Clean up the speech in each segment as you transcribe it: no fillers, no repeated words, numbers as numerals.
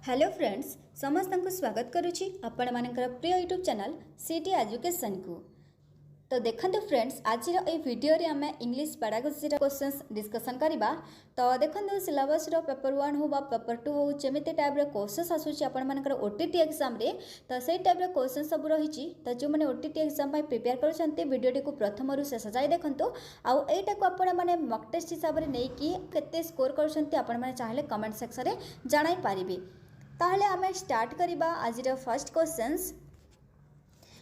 Hello friends समस्त को स्वागत करुच्ची आपण मानकर प्रिय यूट्यूब चैनल सिटी एजुकेशन को। तो देखंतु फ्रेंड्स आज वीडियो रे आम इंग्लिश पेडागोजी क्वेश्चंस डिस्कसन करबा। तो देखंतु सिलेबस रो पेपर 1 हो बा पेपर 2 हो जेमिति टाइप रो क्वेश्चंस आसुची आपण मानकर ओटीटी एग्जाम रे। तो सेही टाइप रो क्वेश्चन सब रहिची। तो जो माने ओटीटी एग्जाम पय प्रिपेयर करछन्ते वीडियो को प्रथम रु शेष जाय देखंतु। आउ एटा को आपण माने मॉक टेस्ट हिसाब रे नै कि केते स्कोर करछन्ते आपण माने चाहले कमेंट सेक्शन रे जणाई पारिबे। ताहले आमे स्टार्ट करिबा आज फर्स्ट क्वेश्चंस।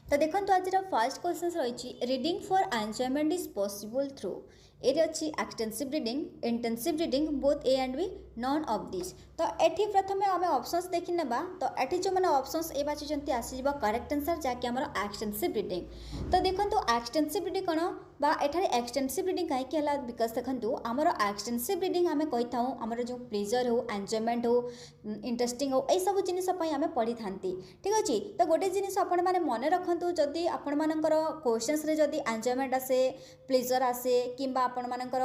तो देखो आज फर्स्ट क्वेश्चन रही reading for enjoyment is possible through ये अच्छी extensive reading intensive reading both A and B none of this. तो एठी प्रथम आम ऑप्शंस देखि नेबा। तो एठी जो माने ऑप्शंस ए बाछिचंती आसीबा करेक्ट आंसर जाकि हमर एक्सटेंसिव रीडिंग। तो देखंतु एक्सटेंसिव रीडिंग कोन बा एठारे एक्सटेंसिव रीडिंग काहे कि हला बिकॉज देखंतु हमर एक्सटेंसिव रीडिंग आमे कहिथाउ हमर जो प्लेजर हो एंजॉयमेंट हो इंटरेस्टिंग हो ए सब जिनिस पय आमे पढी थांती। ठीक अछि। तो गोटे जिनिस आपण माने मने रखंतु जदी आपण मानकर क्वेश्चंस रे जदी एंजॉयमेंट आसे प्लेजर आसे किंबा आपण मानकर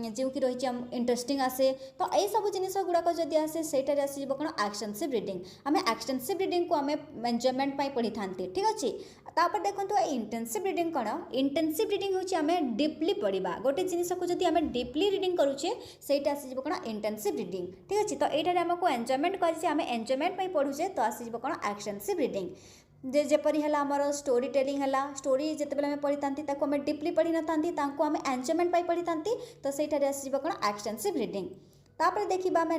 जे कि रहिछि इंटरेस्टिंग आसे तो ए सब जिनिस गुडा को जदी आसे सेटारे आसीबो कोन एक्सटेंसिव रीडिंग। आमे एक्सटेंसिव रीडिंग को आमे एंजॉयमेंट पय पढी थांती। ठीक अछि। तापर देखंतु इंटेंसिव रीडिंग कोन इंटेंसिव रीडिंग होछि आमे डीपली पढिबा गोटे जिनिस को जदी आमे डीपली रीडिंग करूछे सेटा आसीबो कोन इंटेंसिव रीडिंग। ठीक अछि। तो एटारे हमको एंजॉयमेंट करिसे आमे एंजॉयमेंट पय पढुछे तो आसीबो कोन एक्सटेंसिव रीडिंग। जेपरी है आमर स्टोरी टेलिंग है स्टोरी जिते आम पढ़ी था आम डीपली पढ़ी ना आम एंजॉयमेंट पाई पढ़ी था तो सहीठार आसो कौन एक्सटेंसिव रीडिंग। तापर देखा आम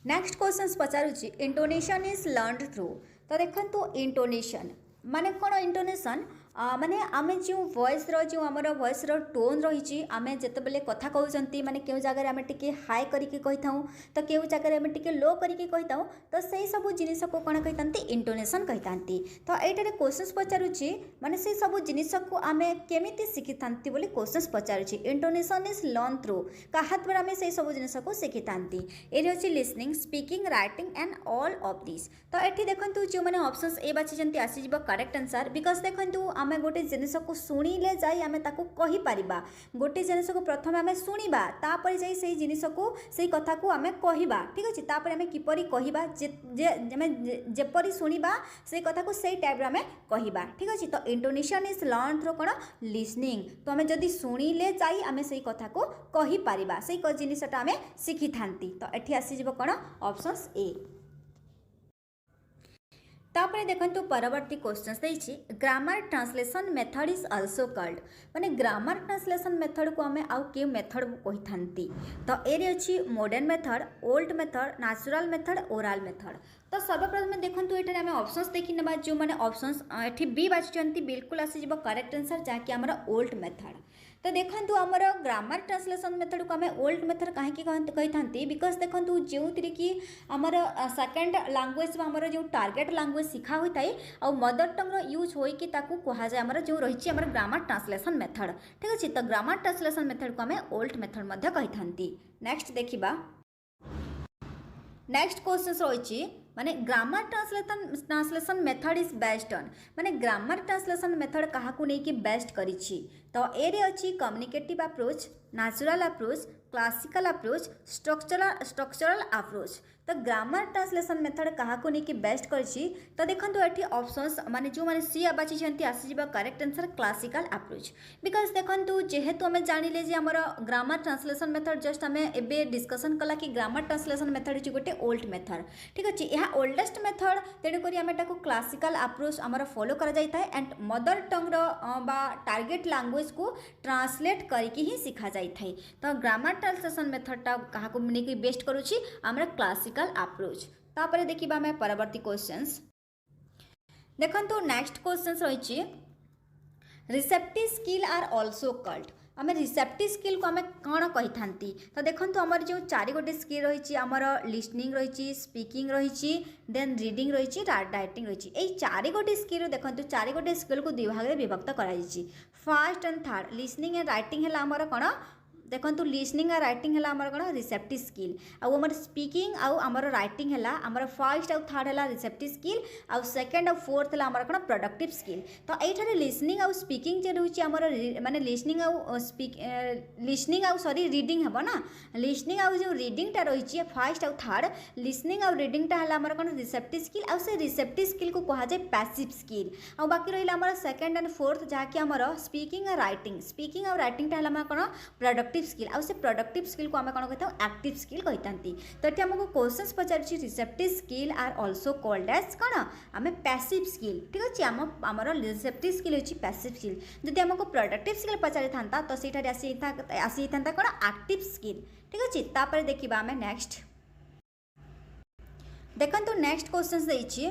नेक्स्ट क्वेश्चन पचारुची इंटोनेशन इज लर्नड थ्रू। तो देखो इंटोनेशन माने कौन इंटोनेशन माने आमे जो वॉइस रो जो हमर वॉइस रो टोन रही आमे जते बेले कथा कहउचंती माने केउ जगह आमे टिके हाई करके कहिथाउ तो केउ जगह आमे टिके लो करके कहिथाउ तो सेही सब जिनिस को कोन कहितांती इंटोनेशन कहितांती। तो एटारे क्वेश्चंस पचारुची माने से सब जिनिस को आमे केमिति सिखितांती बोली क्वेश्चंस पचारुची। इंटोनेशन इज लर्न थ्रू काहा द्वारा आमे से सब जिनिस को सिखितांती। एरि अछि listening speaking writing and all of this. तो एठी देखंतु जो माने ऑप्शंस ए बाछिचंती आसी जिवो करेक्ट आंसर बिकॉज देखंतु आमे गोटे जिनिस को शुणिले जाई आमे ताकू कहि परिबा। गोटे जिनिस को प्रथम आमे शुणिबा तापर जाई सेही जिनिस को सेही कथा को आमे कहिबा। ठीक अछि। तापर आमे किपरि कहिबा जेपरि शुणिबा सेही कथा को सेही टाइप रे आमे कहिबा। ठीक अछि। तो intonation is learn through cone listening. तो आमे जदी शुणिले जाई आमे सेही कथा को कहि परिबा सेही जिनिसटा आमे सिखि थांती। तो एठी आसी जिवो कोन ऑप्शंस ए। तापर देखंतु परवर्ती क्वेश्चंस देछि grammar translation method is also called माने ग्रामर ट्रांसलेशन मेथड को हमें आउ के मेथड कहि थांती। तो एरे अछि modern method old method natural method oral method. तो सर्वप्रथम देखंतु एटारे हमें ऑप्शंस देखि नेबा जो माने ऑप्शंस एठी बी बाछिचंती बिल्कुल आसी जिवो करेक्ट आंसर जाकि हमर ओल्ड मेथड। तो देखंतु हमर ग्रामर ट्रांसलेशन मेथड को हमें ओल्ड मेथड काहे कि कहि थांती बिकॉज देखंतु जेउतिरे कि हमर सेकंड लैंग्वेज हमर जो टारगेट लैंग्वेज सिखा होता है और मदर टंग रो यूज होई कि ताकू कहा जाय हमर जो रही हमर ग्रामर ट्रांसलेशन मेथड। ठीक अछि। तो ग्रामर ट्रांसलेशन मेथड को हमें ओल्ड मेथड मध्ये कहि थांती। नेक्स्ट देखिबा नेक्स्ट क्वेश्चन रही माने grammar translation method is based on माने ग्रामर ट्रांसलेशन मेथड कहा को नहीं कि बेस्ट करिछि। तो एरे अछि communicative approach natural approach classical approach structural approach. तो ग्रामर ट्रांसलेशन मेथड कहा को नहीं कि बेस्ट करिछि। तो देखंतु एठी ऑप्शंस माने जो माने सी बाछिचंती आसी जिबा correct answer classical approach because देखंतु जेहेतु हमें जानिले जे हमर ग्रामर ट्रांसलेशन मेथड जस्ट हमें एबे डिस्कशन कला कि ग्रामर ट्रांसलेशन मेथड छि गोटे ओल्ड मेथड। ठीक अछि। यह ओल्डेस्ट मेथड तेणु करी आमे ताको क्लासिकल अप्रोच हमर फॉलो करा जाय थाए एंड मदर टंग रो बा टारगेट लैंग्वेज को ट्रांसलेट करके ही सिखा जाय थाए। तो ग्रामर ट्रांसलेशन मेथड टा कहा को माने कि बेस्ट करूछि हमर क्लासिकल अप्रोच। तापर देखिबा हमें परवर्ती क्वेश्चंस देखंतु नेक्स्ट क्वेश्चंस रहिछि receptive skill are also called आम रिसेप्टिव स्किल को आम कौन कही थांती। तो देखंतु हमर जो चारि गोटे स्किल रही आमर लिसनिंग रही स्पीकिंग रही देन रीडिंग रही राइटिंग रही एई चारि गोटे स्किल देखंतु चारि गोटे स्किल को दुई भाग में विभक्त कराई। First and third listening and writing है आमर कौन देखो लिसनिंग आ राइटिंग है आमर कौन रिसेप्टिव स्किल आमर स्पीकिंग आमर राइटिंग है आमर फर्स्ट आउ थर्ड है रिसेप्टिव स्किल आउ सेकंड आउ फोर्थ है आमर कौन प्रोडक्टिव स्किल। तो ये लिसनिंग आउ स्पीकिंग जो रही आमर माने लिसनिंग आउ लिसनिंग आउ सॉरी रीडिंग है ना लिसनिंग आउ जो रीडिंग टा रही फर्स्ट आउ थर्ड लिसनिंग आउ रीडिंग टा है आमर कौन रिसेप्टिव स्किल आउ से रिसेप्टिव स्किल को कहा जाए पैसिव स्किल आउ बाकी रही आमर सेकंड एंड फोर्थ जहाँकि आमर स्पीकिंग आउ राइटिंग टा है कौन प्रोडक्टिव स्किल आउ से प्रोडक्टिव स्किल को आम कौन कही एक्टिव स्किल कही। तो ये आमको क्वेश्चन पचार receptive skill are also called as कौन आम पैसिव स्किल ठीक अच्छे आमर रिसेप्टिव स्किल होची पैसिव स्किल जदि आमको प्रोडक्टिव स्किल पचारि था तो सहीटा आसी था कौन एक्टिव स्किल ठीक अच्छे। तापर देखा आम नेक्स्ट देखो नेक्स्ट क्वेश्चन देछि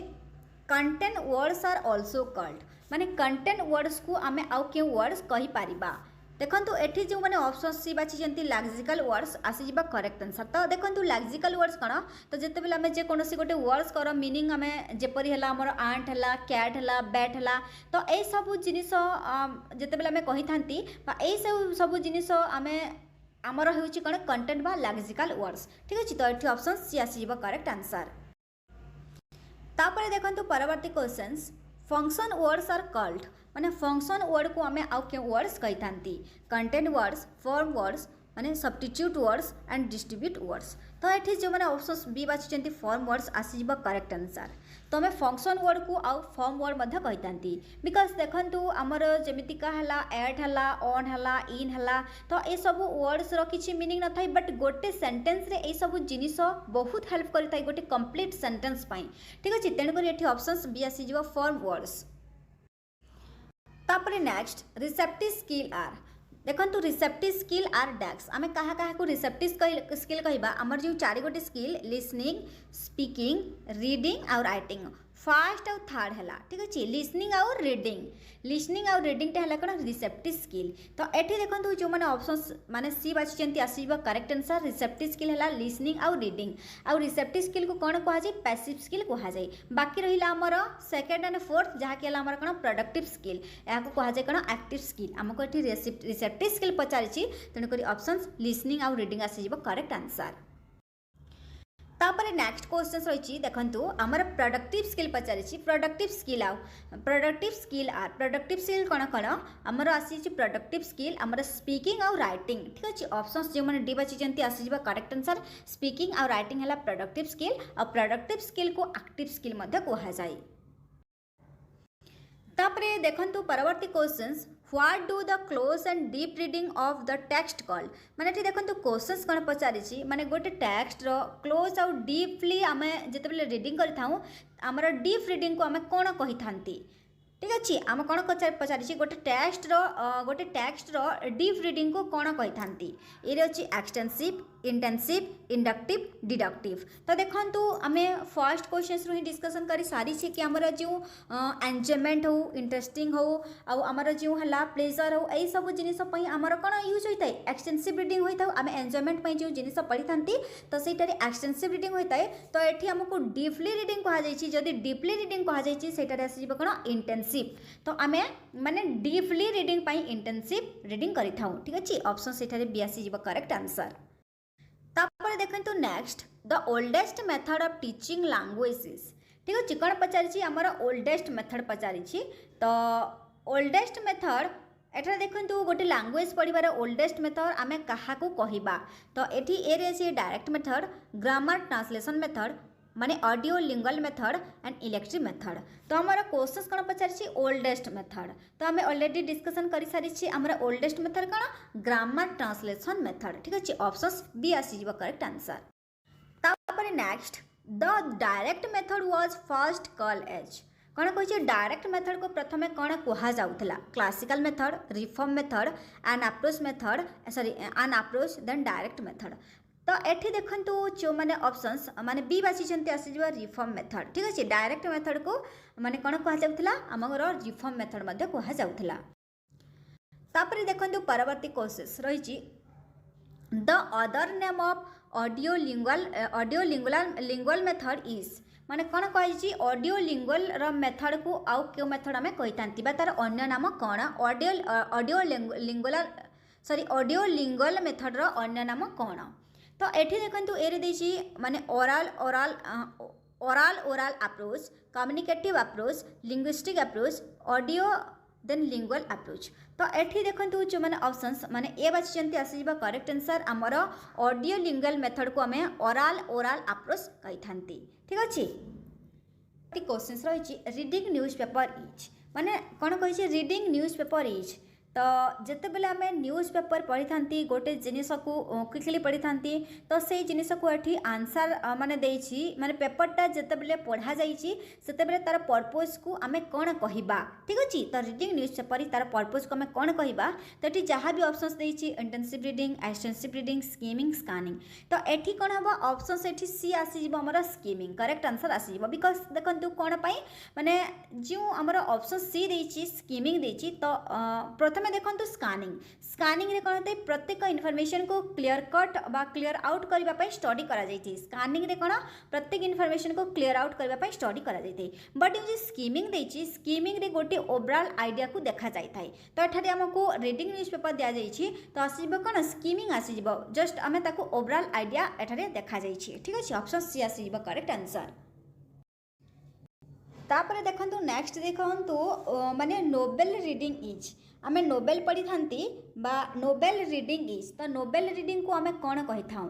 content words are also called माने कंटेंट वर्ड्स को आम आउ क्यों वर्ड्स कहि पारिबा। देखो ये जो मैंने ऑप्शन सी बाची लैक्सिकल वर्ड्स आसीजा करेक्ट आंसर। तो देखो लैक्सिकल वर्ड्स कौन तो जिते आम जेकोसी गोटे वर्ड्स कर मीनिंग आम जेपरी है आमर आंट है कैट है बैट है तो यही सब जिनिस जिते आम कही था यही सब जिनिस आम आमर हो कौन कंटेंट बा लैक्सिकल वर्ड्स ठीक अच्छे। तो ये ऑप्शन सी आसीजा करेक्ट आंसर। तापर देखो परवर्ती questions function words are called माने फंक्शन वर्ड को आम आउ क्यों वर्ड्स कही था कंटेंट वर्ड्स फॉर्म वर्ड्स माने substitute words and distribute words. तो ये जो मैंने ऑप्शन बी बाची फॉर्म वर्ड्स आसीजा करेक्ट आंसर। तो आम फंक्शन वर्ड को आउ फॉर्म वर्ड कही था बिकज देखु आमर जमीका है एट है ऑन है इन है तो ये सब वर्ड्स किसी मीनिंग न था बट गोटे सेंटेंस रे ये सब जिनिस बहुत हेल्प करता है गोटे कंप्लीट सेंटेंस ठीक अच्छे। तेणुक ये ऑप्शन बी आसीजा फॉर्म वर्ड्स। तापर नेक्स्ट रिसेप्टिव स्किल आर देखो रिसेप्टिव स्किल आर डैक्स आम क्या को रिसेप्टिव स्किल कहबा आमर जो चार गोटे स्किल लिसनिंग स्पीकिंग रीडिंग आउ राइटिंग फर्स्ट आउ थर्ड है ठीक अच्छे लिसनिंग आउ रीडिंग टा है कौन रिसेप्टिव स्किल। तो ये देखो जो मैंने ऑप्शन माने सी बाची आसीजा करेक्ट आंसर रिसेप्टिव स्किल है लिसनिंग आउ रीडिंग आउ रिसेप्टिव स्किल को कौन कहुए पैसिव स्किल कहुए। बाकी रहा आमर सेकेंड एंड फोर्थ जहाँकि आमर कौन प्रोडक्टिव स्किल या कहुए कौन एक्टिव स्किल आमको ये रिसेप्टिव स्किल पचारि तेणुक ऑप्शन लिसनिंग आउ रीडिंग आसीजा करेक्ट आंसर। तापर नेक्स्ट क्वेश्चन रही देखो आमर प्रोडक्टिव स्किल पचारि productive skill are productive skill कौन कौन आमर आसी प्रोडक्टिव स्किल आमर स्पीकिंग आउ राइटिंग ठीक अच्छे। ऑप्शन जो मैंने डी बाची आसीजा करेक्ट आंसर स्पीकिंग आउ राइटिंग है प्रोडक्टिव स्किल और प्रोडक्टिव स्किल को एक्टिव स्किल कहुए। तापरे देखंतु परवर्ती क्वेश्चंस what do the close and deep reading of the text call माने एठी देखंतु क्वेश्चंस कोन पचारिछि माने गोटे टेक्स्ट रो क्लोज आउ डीपली आमे जेतेबेले रीडिंग करि थाउ हमर डीप रीडिंग को आमे कोन कहि थांती ठीक अच्छे। आम कौन पचारि गोटे टेक्स्ट रो डीप रीडिंग को कौन कही थांती ये अच्छी एक्सटेंसिव इंटेंसिव इंडक्टिव डिडक्टिव। तो देखो आम फर्स्ट क्वेश्चन रू ही डिस्कसन कर सारी कि आमर जो एंजॉयमेंट हो इंटरेस्टिंग हो आमर जो है प्लेजर हो यही सब जिनिस आमर कौन यूज होता है एक्सटेंसिव रीडिंग होता है आम एंजॉयमेंट जो जिनिस पढ़ी था तो सहीटार एक्सटेंसिव रीडिंग होता है। तो ये आमको डीपली रीडिंग कहुई जदि डीपली रीडिंग कहुई सहीटार आसो कौन इंटेंसिव। तो आम माने डीपली रीडिंग पाई इंटेंसिव रीडिंग करि थाउ ठीक अच्छे। ऑप्शन सेठारे बी आसीजिबो करेक्ट आंसर। तापर देखंतु next the oldest method of teaching languages ठीक अच्छे कौन पचारि आमर ओल्डेस्ट मेथड पचारि तो ओल्डेस्ट मेथड एठार देखंतु गोटे लैंग्वेज पढ़िबार ओल्डेस्ट मेथड आमे काहाकू कहिबा तो एठी एरे से direct method grammar translation method माने audio lingual method and electric method. तो हमारा क्वेश्चन कौन पचारि ओल्डेस्ट मेथड तो आम ऑलरेडी डिस्कसन कर सारी हमारा ओल्डेस्ट मेथड कौन ग्रामर ट्रांसलेशन मेथड ठीक अच्छे। ऑप्शन बी आसीजिबो करेक्ट आंसर। तापर next the direct method was first call as कौन कही डायरेक्ट मेथड को प्रथमे कौन कहुला classical method reform method an approach method sorry an approach then direct method. तो ये देखंतु जो मैंने ऑप्शंस माने बी बाची आसीजिबा रिफॉर्म मेथड ठीक अच्छे। डायरेक्ट मेथड को माने कौन कहुला आमर रिफॉर्म मेथड मध्य कहुला। तापर देखंतु परवर्ती क्वेश्चन रही the other name of audio lingual method is माने कौन कही ऑडियो लिंगुअल मेथड को आउ क्यों मेथड आम कही तार अन्य नाम कौन audio lingual sorry audio lingual method रो अन्य नाम कौन। तो एठी देखंतु एरे देछि माने oral oral oral oral approach, communicative approach, linguistic approach, audio then lingual approach. तो एठी देखंतु जो माने ऑप्शंस माने ए बाछिचंती आसीबा करेक्ट आंसर हमर ऑडियो लिंगुअल मेथड को हमें ओरल ओरल अप्रोच कहिथांती। ठीक अछि। क्वेश्चन रही रीडिंग न्यूज पेपर इज माने कौन कही रीडिंग न्यूज पेपर इज। तो जिते बेले आम न्यूज पेपर पढ़ी था गोटे जिनिस को क्विकली पढ़ी था तो से जिनिस को ये आंसर माने देछि माने पेपरटा जिते बेले पढ़ा जाते तार पर्पज को आम कौन कहवा। ठीक अच्छे। तो रीडिंग न्यूज पेपर तार पर्पज को आम कौन कहवा। तो ये जहाँ भी ऑप्शंस देछि intensive reading, extensive reading, skimming, scanning. तो ये कौन हम ऑप्शंस ये सी आसीज आमर स्कीमिंग करेक्ट आंसर आसीज बिकज देखो कौन पाई माने जो आमर ऑप्शन सी देछि स्कीमिंग देछि। तो प्रथम देखो स्कैनिंग स्कैनिंग रे कौन होता है प्रत्येक इनफॉरमेशन को क्लियर कट बा क्लियर आउट करने स्टडी करा जाइए। स्कैनिंग रे कौन प्रत्येक इनफॉरमेशन को क्लियर आउट करने स्टडी करा जाइए। बट ये स्कीमिंग देछि स्कीमिंग रे गोटे ओवरऑल आइडिया को देखा जाए। तो एठारे हमको रीडिंग न्यूज पेपर दिया जाइए तो आसीबो कौन स्कीमिंग आसीबो जस्ट आमे ताको ओवरऑल आइडिया एठारे देखा जाइए। ठीक अच्छे। ऑप्शन सी आसीबो करेक्ट आंसर। तापर देखंतु नेक्स्ट देखंतु माने नोबेल रीडिंग इज आमे नोबेल पढ़ी थांती बा नोबेल रीडिंग इज। तो नोबेल रीडिंग को आमे कौन कही थाउ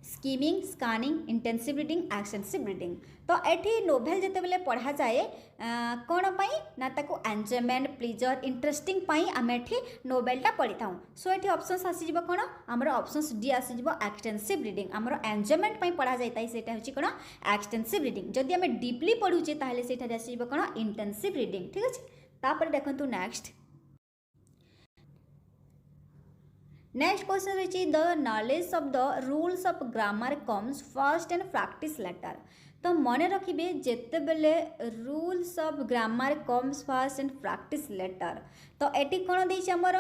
skimming, scanning, intensive reading, extensive reading. तो एठी नोवेल जिते बेले पढ़ा जाए कौन पाई ना ताको एंजॉयमेंट, प्लीजर, इंटरेस्टिंग पाई आमे एठी नोवेलटा पढ़ी थाउ। सो एठी ऑप्शंस आसीजिबो कौन हमर ऑप्शंस डी आसीजिबो एक्सटेंसिव रीडिंग। हमर एंजॉयमेंट पाई पढ़ा जाय ताई सेटा होची कौन एक्सटेंसिव रीडिंग। जदि आमे डीपली पढ़ुचे ताहले सेटा आसीजिबो कौन इंटेंसिव रीडिंग। ठीक अछि। तापर देखंतु नेक्स्ट क्वेश्चन रही the knowledge of the rules of grammar comes first and practice later. तो मन रखिए जिते बेले rules of grammar comes first and practice later. तो ये कौन देछि हमर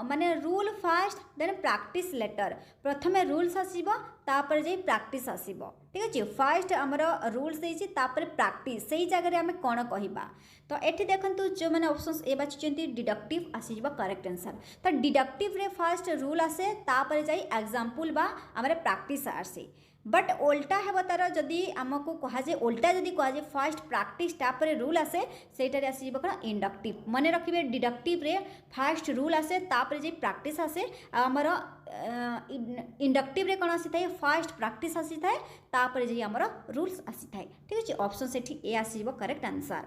माने rule first then practice later. प्रथमे रूल्स आसीबो तापर जे प्रैक्टिस आसीबो। ठीक अच्छे। फास्ट हमर रूल्स देछि तापर प्रैक्टिस सही जगह रे हमें कौन कहवा। तो एठी देखंतु जो माने ऑप्शंस ए बाछिचंती डिडक्टिव आसीबो करेक्ट आंसर। तो डिडक्टिव रे फास्ट रूल आसे तापर जाई एग्जांपल बा हमरे प्रैक्टिस आसे। बट उल्टा है तार जदि आमको कहुए उल्टा जदि कहुए फास्ट प्रैक्टिस तापर रूल आसे सेटार आसीबो कौन इंडक्टिव। मन रखिए डिडक्टिव रे फास्ट रूल आसे तापर जे प्रैक्टिस आसे आमर इंडक्टिव रे कौन आसी थाए फास्ट प्रैक्टिस आसी थाए तापर जे आमर रूल्स आसी थाए। ठीक अच्छे। ऑप्शन सेठी ए आसीबो करेक्ट आंसर।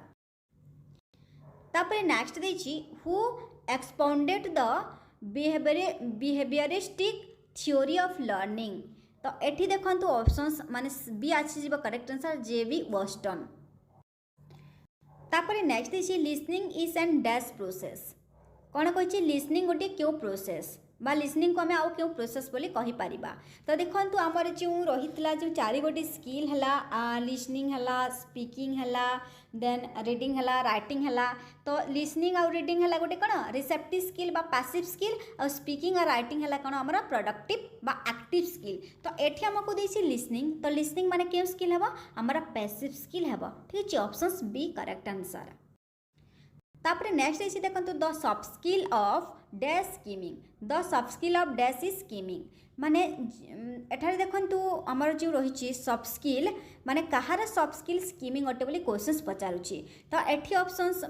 तापर नेक्स्ट देछि who expounded the behavioristic theory of learning. तो एठी देखंतु ऑप्शंस माने बी आसीबो करेक्ट आंसर जेवी वॉस्टन। तापर नेक्स्ट देछि listening is and dash process. कौन कहि लिसनिंग गोटे क्यों प्रोसेस बा लिसनिंग को आम आउ क्यों प्रोसेस बोली कहि परिबा। तो देखंतु आमर जो रहितला जो चारि गोटी स्किल हला लिसनिंग हला, स्पीकिंग हला, देन रीडिंग हला, राइटिंग हला। तो लिसनिंग आउ रीडिंग हला गोटे कौन रिसेप्टिव स्किल बा पैसिव स्किल और स्पीकिंग और राइटिंग हला कौन हमर प्रोडक्टिव बा एक्टिव स्किल। तो एठी हमको देछि लिसनिंग। तो लिसनिंग माने क्यों स्किल हेबो हमर पैसिव स्किल हेबो। ठीक अछि। Options B correct answer. तापर नेक्स्ट इसी देखंतु the soft skill of dash skimming. The soft skill of dash is skimming माने एठारे देखंतु हमर जो रही सॉफ्ट स्किल माने कहार सॉफ्ट स्किल स्कीमिंग अटे बोली क्वेश्चंस पचारुछि। तो एठी ऑप्शंस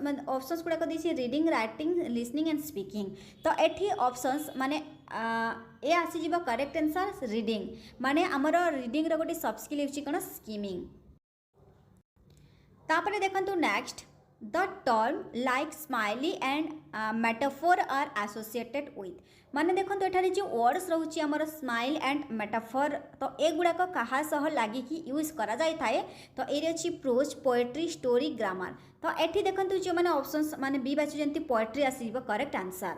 गुडा देछि reading, writing, listening and speaking. तो एठी ऑप्शंस माने ए आसी जिवो करेक्ट आंसर रीडिंग माने हमर रीडिंग रो गोटे सॉफ्ट स्किल होछि कोन स्कीमिंग। तापर देखंतु next the term like simile and metaphor are associated with. माने देखो एठारे जो वर्ड्स रोचे आमर स्माइल एंड मेटाफोर तो ए गुड़ाक क्या सह लगिकी यूज करा जाय थाए। तो ये अच्छी प्रोज, पोएट्री, स्टोरी, ग्रामर। तो एठी देखो जो मैंने ऑप्शंस माने बी बाछुचंती पोएट्री आसीबो करेक्ट आंसर।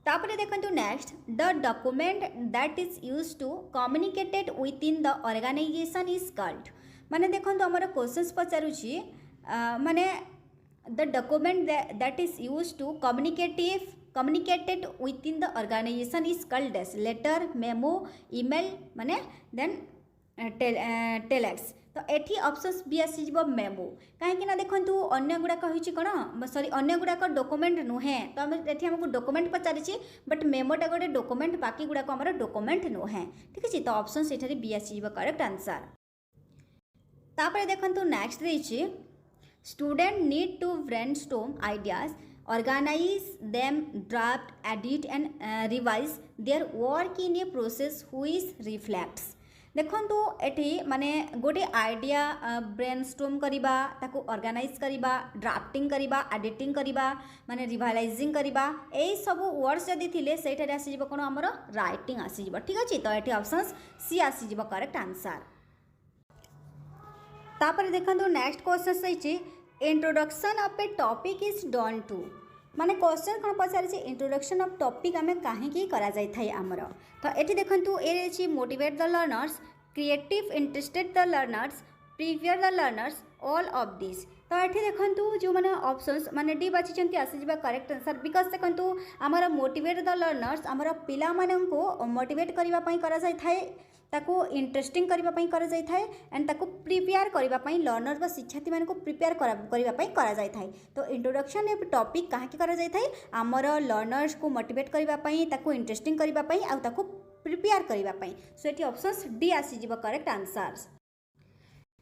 तापर देखो next the document that is use to communicated with in the organisation is called. माने देखो आमर क्वेश्चंस पचारुछि माने the document that is use to communicated within the organization is called as letter, memo, email माने then telex। तो एठी options B आसीजिबो memo कहीं ना देखंतु अन्य गुड़ाक होइछि कोन सॉरी अन्य गुड़ाक डॉक्यूमेंट नुहे तो हम एठी हमको डॉक्यूमेंट पचारिछि बट मेमोटा गोटे डॉक्यूमेंट बाकी गुड़ाक हमर डॉक्यूमेंट नुहे ठीक अछि तो ऑप्शन सेठारे बी आसीजिबो करेक्ट आंसर। तापर देखंतु नेक्स्ट देछि student need to brainstorm ideas organize them, draft, edit and revise their work in a process which reflects। देखंतु एठी माने गोटे आइडिया ब्रेनस्टॉर्म करिबा ताको ऑर्गेनाइज करिबा ड्राफ्टिंग करिबा एडिटिंग करिबा माने रिवाइजिंग करिबा एई सब वर्ड्स जदी थिले सेठारे आसी जिवो कोन हमर राइटिंग आसी जिवो ठीक अछि तो एठी ऑप्शंस सी आसी जिवो करेक्ट आंसर। तापर देखंतु नेक्स्ट क्वेश्चन सहिछि introduction of a topic is done to माने क्वेश्चन कौन पचार इंट्रोडक्शन ऑफ टॉपिक आम कहीं करा जाय थाए आमर तो ये देखो ये motivate the learners creative interested the learners prepare the learners all of this तो ये देखो जो मैंने ऑप्शंस माने डी बाची आसीजा करेक्ट आंसर बिकज देखो आमर मोटिवेट द लर्नर्स आमर पिला माननको मोटिवेट करने करा जाय थाए ताको इंटरेस्टिंग करने करा जाय थाए एंड ताको प्रिपेयर करने लर्नर व शिक्षार्थी मान को प्रिपेयर करने करा जाय थाए तो इंट्रोडक्शन ए टॉपिक कहाँ करा जाय थाए आमर लर्नर्स को मोटिवेट करने ताको इंटरेस्टिंग करने आउ ताको प्रिपेयर करने सो ये ऑप्शंस डी आसीजिबो करेक्ट आंसर्स।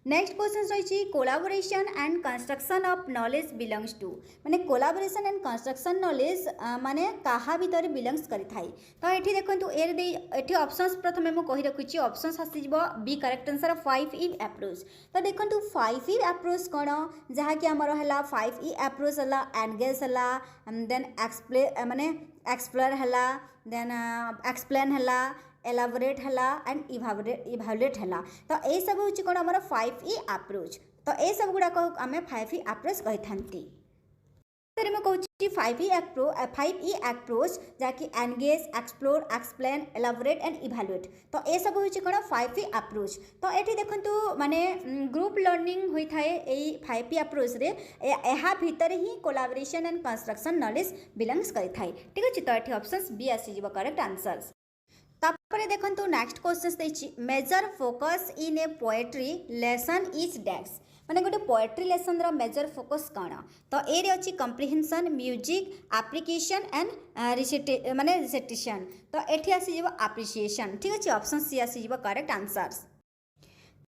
नेक्स्ट क्वेश्चन रही collaboration and construction of knowledge belongs to माने कोलाबोरेशन एंड कंस्ट्रक्शन नॉलेज माने कहा भीतर बिलोंग्स करि थाई तो ये देखो ये ऑप्शंस प्रथम मुझे कही रखुची ऑप्शंस आसीजिबो B correct answer 5E approach तो देखो 5E अप्रोच कौन जहाँकि आमर है 5E अप्रोच है एंगेज है देन माने एक्सप्लोर है देन एक्सप्लेन है एलाबोरेट है एंड इभालुएट है तो ये सब हूँ कौन आम 5E अप्रोच तो ये सब गुड़ाक आम 5E अप्रोच कही था मुझे 5E अप्रोच जहाँकि engage explore explain elaborate and evaluate तो ये सब हूँ कौन 5E अप्रोच तो ये देखो माने ग्रुप लर्निंग होता है 5E अप्रोच रे यहाँ भितर ही collaboration and construction knowledge belongs करि थाए ठीक अच्छे तो ये ऑप्शंस बी आसीजिबो करेक्ट आंसर्स। तापर देखो next question major focus in a poetry lesson is dash माने गोटे पोएट्री लेसन रो मेजर फोकस कौन तो ये अच्छी कम्प्रिहेंशन म्यूजिक एप्लिकेशन एंड माने रिसिटेशन तो ये आसीजिबो एप्रिसिएशन ठीक अच्छे ऑप्शन सी आसीजिबो करेक्ट आंसर्स।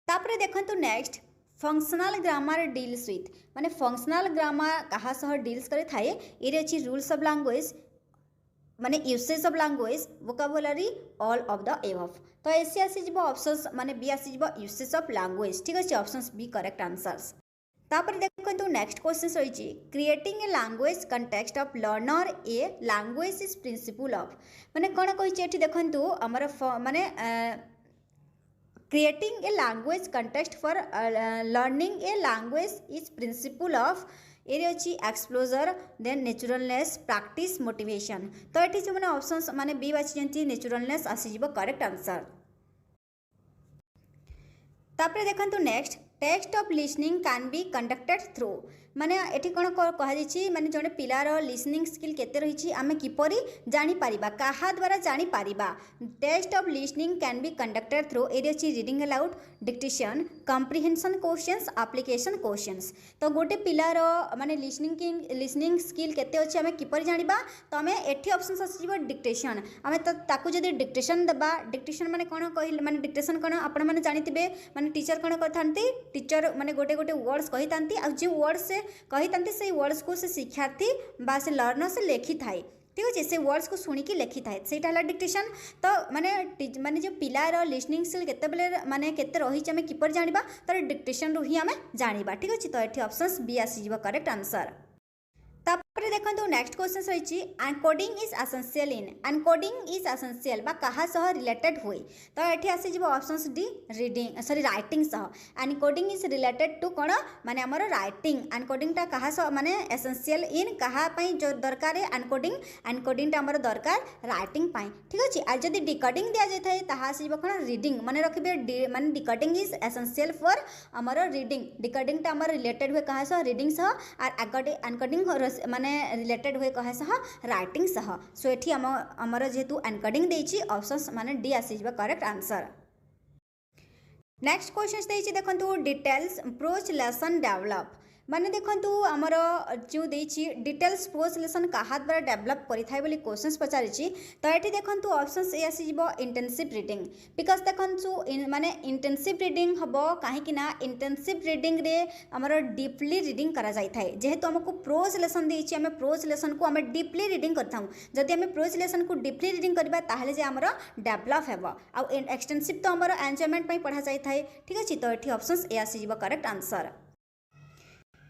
तापर देखो next functional grammar deals with माने फंक्शनल ग्रामर कहा सह डील्स करे थाए ये अच्छी रूल्स ऑफ लैंग्वेज माने usage of language vocabulary all of the above तो ऐसे आसीजिबो ऑप्शंस माने बी आसीजिबो यूसेज ऑफ लैंग्वेज ठीक अच्छे ऑप्शंस बी करेक्ट आंसर्स। तापर देखो नेक्स्ट क्वेश्चन रही creating a language context of learner a language is principle of माने कौन कही देखो आमर माने creating a language context for learning a language is principle of ये अच्छी exposure then naturalness practice motivation तो ये जो मैंने ऑप्शंस माने बी बाची नेचुरलनेस आसीजिबो करेक्ट आंसर। तापर देखो next test of listening can be conducted through माने एठी कोन कह माने जड़े पिलार लिसनिंग स्किल केते रही आम किपरि जानी पारिबा कहा द्वारा जानी पारिबा test of listening can be conducted through a अच्छी reading aloud dictation comprehension questions application questions तो गोटे पिलार माने लिसनिंग स्किल केते अच्छे आम किपरि जानिबा तो आम एठी ऑप्शंस आसीबो डिक्टेशन आम ताकू जदि डिक्टेशन देबा डिक्टेशन माने कोन कहि माने डिक्टेशन कोन आपण माने जानिथिबे माने टीचर कोन करथांती टीचर माने गोटे गोटे वर्ड्स कहि तांती आ जे वर्ड्स से कही तांती से वर्ड्स को से शिक्षार्थी बा से लर्नर से लेखि थाए ठीक अच्छे से वर्ड्स को शुणिकी लेखि थाए सेटा हला डिक्टेशन तो माने जो पिलार लिसनिंग स्किल केते बेले माने केते रही आमे किपर जानिबा तर डिक्टेशन रु ही आमे जानिबा ठीक अच्छे तो एठी ऑप्शंस बी आसीजिबो करेक्ट आंसर। तापर देखो नेक्स्ट क्वेश्चन रही encoding is essential in encoding is essential बा कहा सह रिलेटेड हुए तो ये आसीजिबो options D reading sorry writing सह एनकोडिंग इज रिलेटेड टू कौन माने हमर राइटिंग एनकोडिंगटा कहा सह माने एसेंशियल इन कहा पई जो दरकार एनकोडिंगटा हमर दरकार राइटिंग पई ठीक अछि आ जदी डिकोडिंग दिया जाय थाए ताहा आसीजिबो कौन रीडिंग माने रखिबे माने डिकोडिंग इज एसेंशियल फॉर हमर रीडिंग डिकोडिंगटा हमर रिलेटेड हुए कहा सह रीडिंग सह और एनकोडिंग माने रिलेटेड हुए कहे सह राइटिंग सह सो एठी हमर जेतु एनकोडिंग देछि ऑप्शंस माने डी आसीजिबो करेक्ट आंसर। नेक्स्ट क्वेश्चन देइछि देखंतु डिटेल्स प्रोच लेसन डेवलप माने देखंतु हमर जो देइछि डिटेल्स प्रोच लेसन कहा द्वारा डेवलप करिथाय बोली क्वेश्चंस पचारिछि तो एठी देखंतु ऑप्शंस ए आसी जिवो इंटेंसिव रीडिंग बिकॉज देखंतु माने इंटेंसिव रीडिंग हबो काहे कि ना इंटेंसिव रीडिंग रे हमर डीपली रीडिंग करा जाय थाय जेहेतु हमकु प्रोच लेसन देइछि हमें प्रोच लेसन को हमें डीपली रीडिंग करथाउ जदि हमें प्रोच लेसन को डीपली रीडिंग करबा ताहले जे हमर डेवलप हेबो आ एक्सटेंसिव तो हमर एन्जॉयमेंट पई पढा जाय थाय ठीक अछि तो एठी ऑप्शंस ए आसी जिवो करेक्ट आंसर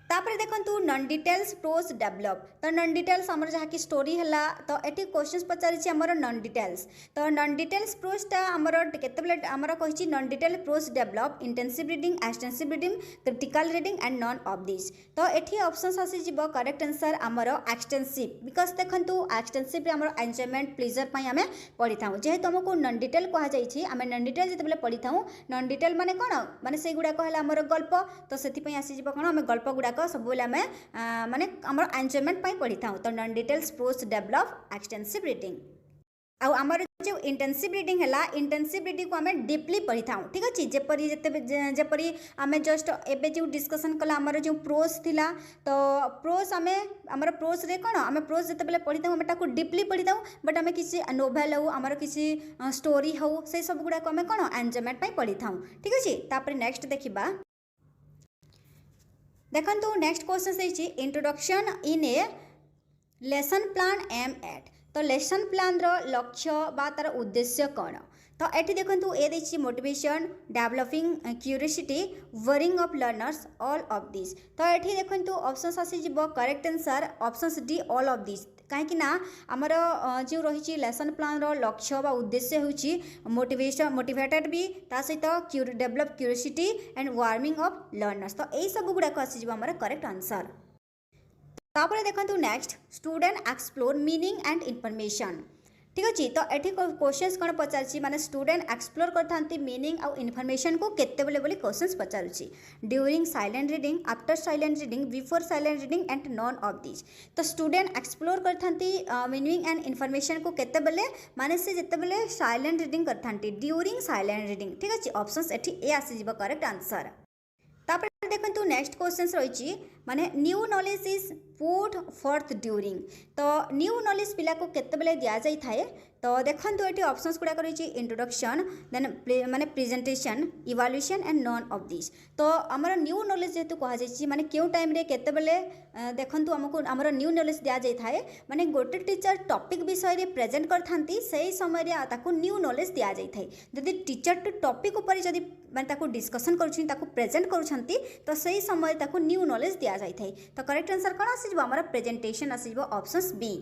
तापर देखंतु नॉन डिटेल्स प्रोच डेवलप तो नॉन डिटेल्स हमर जहा की स्टोरी हला तो एठी क्वेश्चंस पचारिछि हमर नॉन डिटेल्स तो नॉन डिटेल्स प्रोच ता हमर केतेबले हमर कहिछि non detail approach develop intensive reading extensive reading critical reading and none of this तो एठी ऑप्शंस आसी जिवो करेक्ट आंसर हमर एक्सटेंसिव बिकॉज देखंतु एक्सटेंसिव रे हमर एन्जॉयमेंट प्लेजर पई हमें पढिथाउ जेहेतु हमको नॉन डिटेल कहा जाइछि हमें नॉन डिटेल जेतेबले पढिथाउ नॉन डिटेल माने कोन माने से गुडा कहला हमर गल्प तो सेति पई आसी जिवो कोन हमें गल्प गुडा सब आम माने आमर एन्जॉयमेंट पई पढ़ी था तो non details approach develop extensive reading आउ आमर जो इंटेंसिव रीडिंग है इंटेंसिव रीडिंग को आम डीपली पढ़ी था ठीक अच्छे जेपरी आम जस्ट एबे जो डिस्कसन कला आमर जो प्रोच थिला तो प्रोच आमर प्रोच रे कौन आम प्रोच जिते पढ़ी था आम डीपली पढ़ी था बट आम किसी नोवेल हो आमर किसी स्टोरी हो से सब गुड़ा आम कौन एन्जॉयमेंट पई पढ़ी था ठीक अच्छे तापर नेक्स्ट देखिबा देखंतु नेक्स्ट क्वेश्चन देछि introduction in a lesson plan aim at तो लेसन प्लान रो लक्ष्य बा तार उद्देश्य कौन तो एठी देखंतु ए देछि motivation developing curiosity wearing of learners all of this तो एठी देखंतु ऑप्शंस आसी जिवो correct answer options D all of this कहीं आमर जो रही लेसन प्लान रो लक्ष्य बा उद्देश्य होची मोटिवेशन मोटिवेटेड भी ता सहित develop curiosity and warming of learners तो यही सब गुड़ाक आसीज आमर करेक्ट आंसर तापर देखंतु next student explore meaning and information ठीक अच्छे तो ये क्वेश्चन कौन पचार माने स्टूडेंट एक्सप्लोर करते मीनिंग आउ इनफॉरमेशन को केतेबेले बोली क्वेश्चन पचारुछि during silent reading after silent reading before silent reading and none of this तो स्टूडेंट एक्सप्लोर करते मीनिंग एंड इनफॉरमेशन को केतेबेले माने से जेतेबेले साइलेंट रीडिंग करते ड्यूरिंग साइलेंट रीडिंग ठीक अच्छे ऑप्शंस एठी ए आसी जिवो करेक्ट आंसर तापर देखंतु नेक्स्ट क्वेश्चन रही माने new knowledge is put forth during तो न्यू नॉलेज पिला को केतेबेले दिया जाई थाए तो देखंतु एटी ऑप्शंस गुडा रही इंट्रोडक्शन देन माने presentation evaluation and none of this तो हमर न्यू नॉलेज जेतु कहा जाई माने क्यों टाइम रे केतेबेले देखंतु हमको हमर न्यू नॉलेज दिया जाई थाए माने गोटे टीचर टॉपिक विषय रे प्रेजेंट करथांती सही समय रे ताको न्यू नॉलेज दिया जाई थाए जदि टीचर टू टॉपिक ऊपर जदि माने ताको डिस्कशन करूछन ताको प्रेजेंट करूछंती तो सही समय ताको न्यू नॉलेज दिया जाई थाए तो करेक्ट आंसर कोन आसी हमर प्रेजेंटेशन आसी ऑप्शंस बी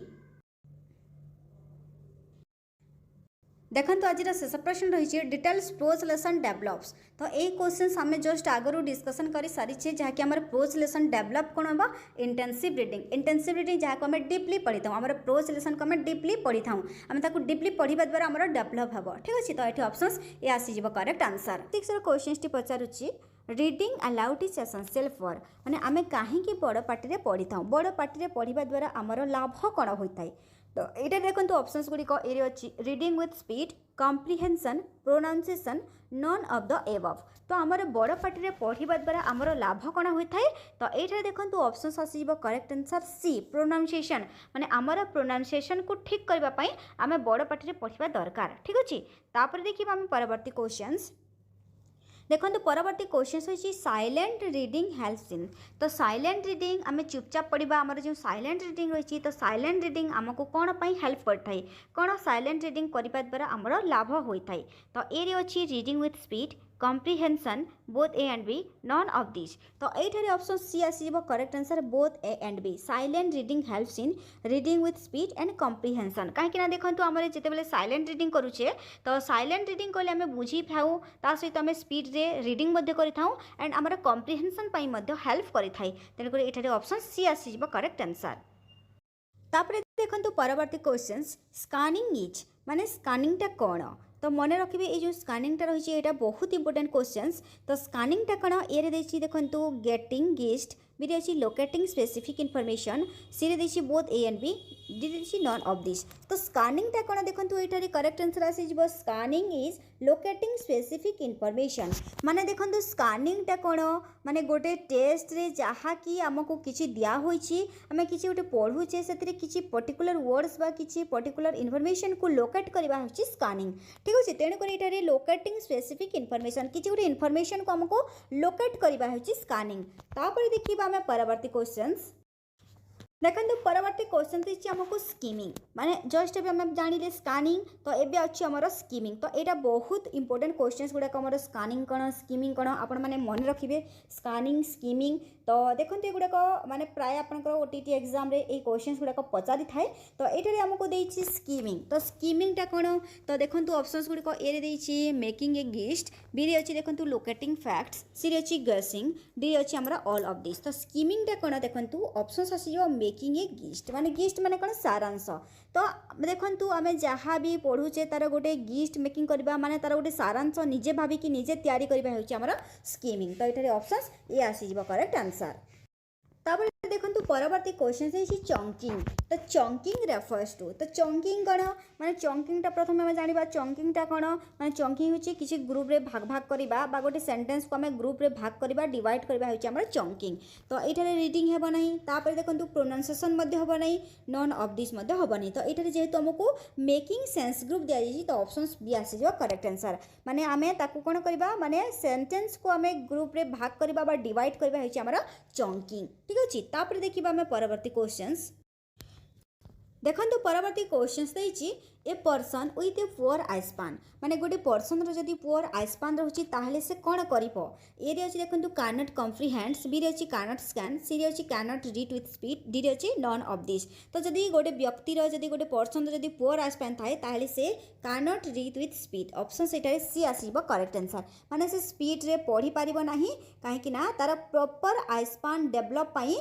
देखंतु आज शेष प्रश्न रही डिटेल्स प्रोच लेसन डेवलप्स तो यही क्वेश्चन आम जस्ट आगु डिस्कसन कर सारी जहाँकि आम प्रोच लेसन डेवलप कौन हम इंटेंसिव रीडिंग जहाँ को आम डीपली पढ़ी था आम प्रोच लेसन को आम डीपली पढ़ी था आम डीपली पढ़ा द्वारा आम डेवलप हम ठीक अच्छे तो ये ऑप्शंस ये आसीज करेक्ट आंसर सिक्स क्वेश्चन पचारुची reading aloud is essential for माने आम कहीं बड़ पार्टी पढ़ी था बड़ पार्टी पढ़ा द्वारा आमर लाभ कौन होता है तो ये देखो ऑप्शंस गुड़िक ये अच्छी reading with speed comprehension pronunciation none of the above तो आमर बड़ पार्टी पढ़ा द्वारा आमर लाभ कौन होता है तो ये देखो ऑप्शंस आसीज करेक्ट आंसर सी प्रोनाउंसिएशन माने आमर प्रोनाउंसिएशन को ठीक करने आम बड़ पार्टी पढ़ा दरकार ठीक अच्छे तापर देखिए आम परवर्ती क्वेश्चंस देखो परवर्ती क्वेश्चन होची साइलेंट रीडिंग हेल्प्स इन तो साइलेंट रीडिंग आम चुपचाप पढ़ा आमर जो साइलेंट रीडिंग रही तो साइलेंट रीडिंग आमको कौन पाई हेल्प करता है कौन साइलेंट रीडिंग करने द्वारा आमर लाभ होता है तो ये अच्छी reading with speed comprehension both A and B none of this तो ये ऑप्शन सी आसीज correct answer both A and B silent reading helps in reading with speed and comprehension कहीं देखो आम जिते साइलेंट रीडिंग करुचे तो साइलेंट रीडिंग कले आम बुझी थाऊ ता सहित आम स्पीड रे रीडिंग करें एंड आमर कॉम्प्रिहेंशन हेल्प करें तेणुक ये ऑप्शन सी आसीज करेक्ट आंसर तापर देखो परवर्ती क्वेश्चंस स्कानिंग इज माने स्कानिंगटा कौन तो मन रखिए ये जो स्कानिंगटा रही है बहुत इंपोर्टेंट क्वेश्चंस तो स्कानिंगटा कौन ये देखो देखो गेटिंग गेस्ट बी रे अछि लोकेटिंग स्पेसिफिक इनफॉरमेशन, सी रे देछि both A and B, D रे देछि नॉन ऑफ दिस। तो स्कैनिंग टा कोन देखंतु एठारे करेक्ट आंसर आसी जिवो scanning is locating specific information. माने देखंतु स्कैनिंग टा कोन माने गोटे टेस्ट रे जहा कि हमको किछि दिया होई छि, हमें किछि गोटे पढु छे सेतिरे किछि पर्टिकुलर वर्ड्स बा किछि पर्टिकुलर इनफॉरमेशन को लोकेट करबा होछि स्कैनिंग। ठीक अछि, तेणु करी एठारे लोकेटिंग स्पेसिफिक इनफॉरमेशन किछि गोटे इनफॉरमेशन को हमको लोकेट करबा होछि स्कैनिंग। तापर देखिबा हमें परवर्ती क्वेश्चंस। देखो परवर्ती क्वेश्चन देछि हमको स्कीमिंग, माने जस्ट अभी हम जानिले स्कैनिंग, तो एबे अछि हमर स्कीमिंग। तो एटा बहुत इंपोर्टेंट क्वेश्चंस गुडा हमर स्कैनिंग कोन स्कीमिंग कोन आपण माने मन रखिबे स्कैनिंग स्कीमिंग। तो देखंतु एगुडा को माने प्राय आपनकर ओटीटी एग्जाम रे ए क्वेश्चंस गुडा को पचारि थाए। तो एटारे हमको देछि स्कीमिंग, तो स्कीमिंग टा कोन, तो देखंतु ऑप्शंस गुडी को ए रे देछि मेकिंग ए लिस्ट, बी रे अछि देखंतु लोकेटिंग फैक्ट्स, सी रे अछि गेसिंग, डी रे अछि हमरा ऑल ऑफ दिस। तो स्कीमिंग टा कोन देखंतु ऑप्शंस आसी जो मेकिंग ए गिस्ट, माने गिस्ट माने कोन सारांश। तो देखंतु आमे जहाँ भी पढुचे तार गोटे गिस्ट मेकिंग करबा माने तार गोटे सारांश निजे भाबी कि निजे तैयारी करबा होछि हमरा स्कीमिंग। तो एठारे ऑप्शंस ए आसी जिवो करेक्ट आंसर। तापर देखंतु परवर्ती क्वेश्चन है चंकिंग। तो चंकिंग रेफर्स टू, तो चंकिंग कौन माने चंकिंग टा प्रथम हम जानिबा चंकिंग टा कौन माने चंकिंग होछि किछि ग्रुप रे भाग भाग करबा बा गोटे सेंटेंस को हमें ग्रुप रे भाग करबा डिवाइड करबा होछि हमरा चंकिंग। तो एठारे रीडिंग हेबो नहीं, तापर देखंतु प्रोनाउंसिएशन मध्ये हेबो नहीं, नॉन ऑफ दिस मध्ये हेबो नहीं। तो एठारे जेहेतु हमको मेकिंग सेंस ग्रुप दिया जाइछि, तो ऑप्शंस बी आसी जो करेक्ट आंसर। माने आमे ताकू कोन करबा माने सेंटेंस को हमें ग्रुप रे भाग करबा बा डिवाइड करबा होछि हमरा चंकिंग। ठीक अछि, तापर देखिबा हमें परवर्ती क्वेश्चंस। देखंतु परवर्ती क्वेश्चंस देछि a person with a poor eye span, माने गोटे पर्सन रो जदी पुअर आई स्पान रहउछि ताहले से कोन करिवो। ए रे अछि देखंतु कैन नॉट कॉम्प्रिहेंड, बी रे अछि कैन नॉट स्कैन, सी रे अछि can not read with speed, D रे अछि नॉन ऑफ दिस। तो जदी गोटे व्यक्ति रो जदी गोटे पर्सन रो जदी पुअर आई स्पान थाए ताहले से can not read with speed, option सेटा सी आसीबो करेक्ट आंसर। माने से स्पीड रे पढ़ी पारिबो नाही काहे कि ना तार प्रॉपर आई स्पान डेवलप पई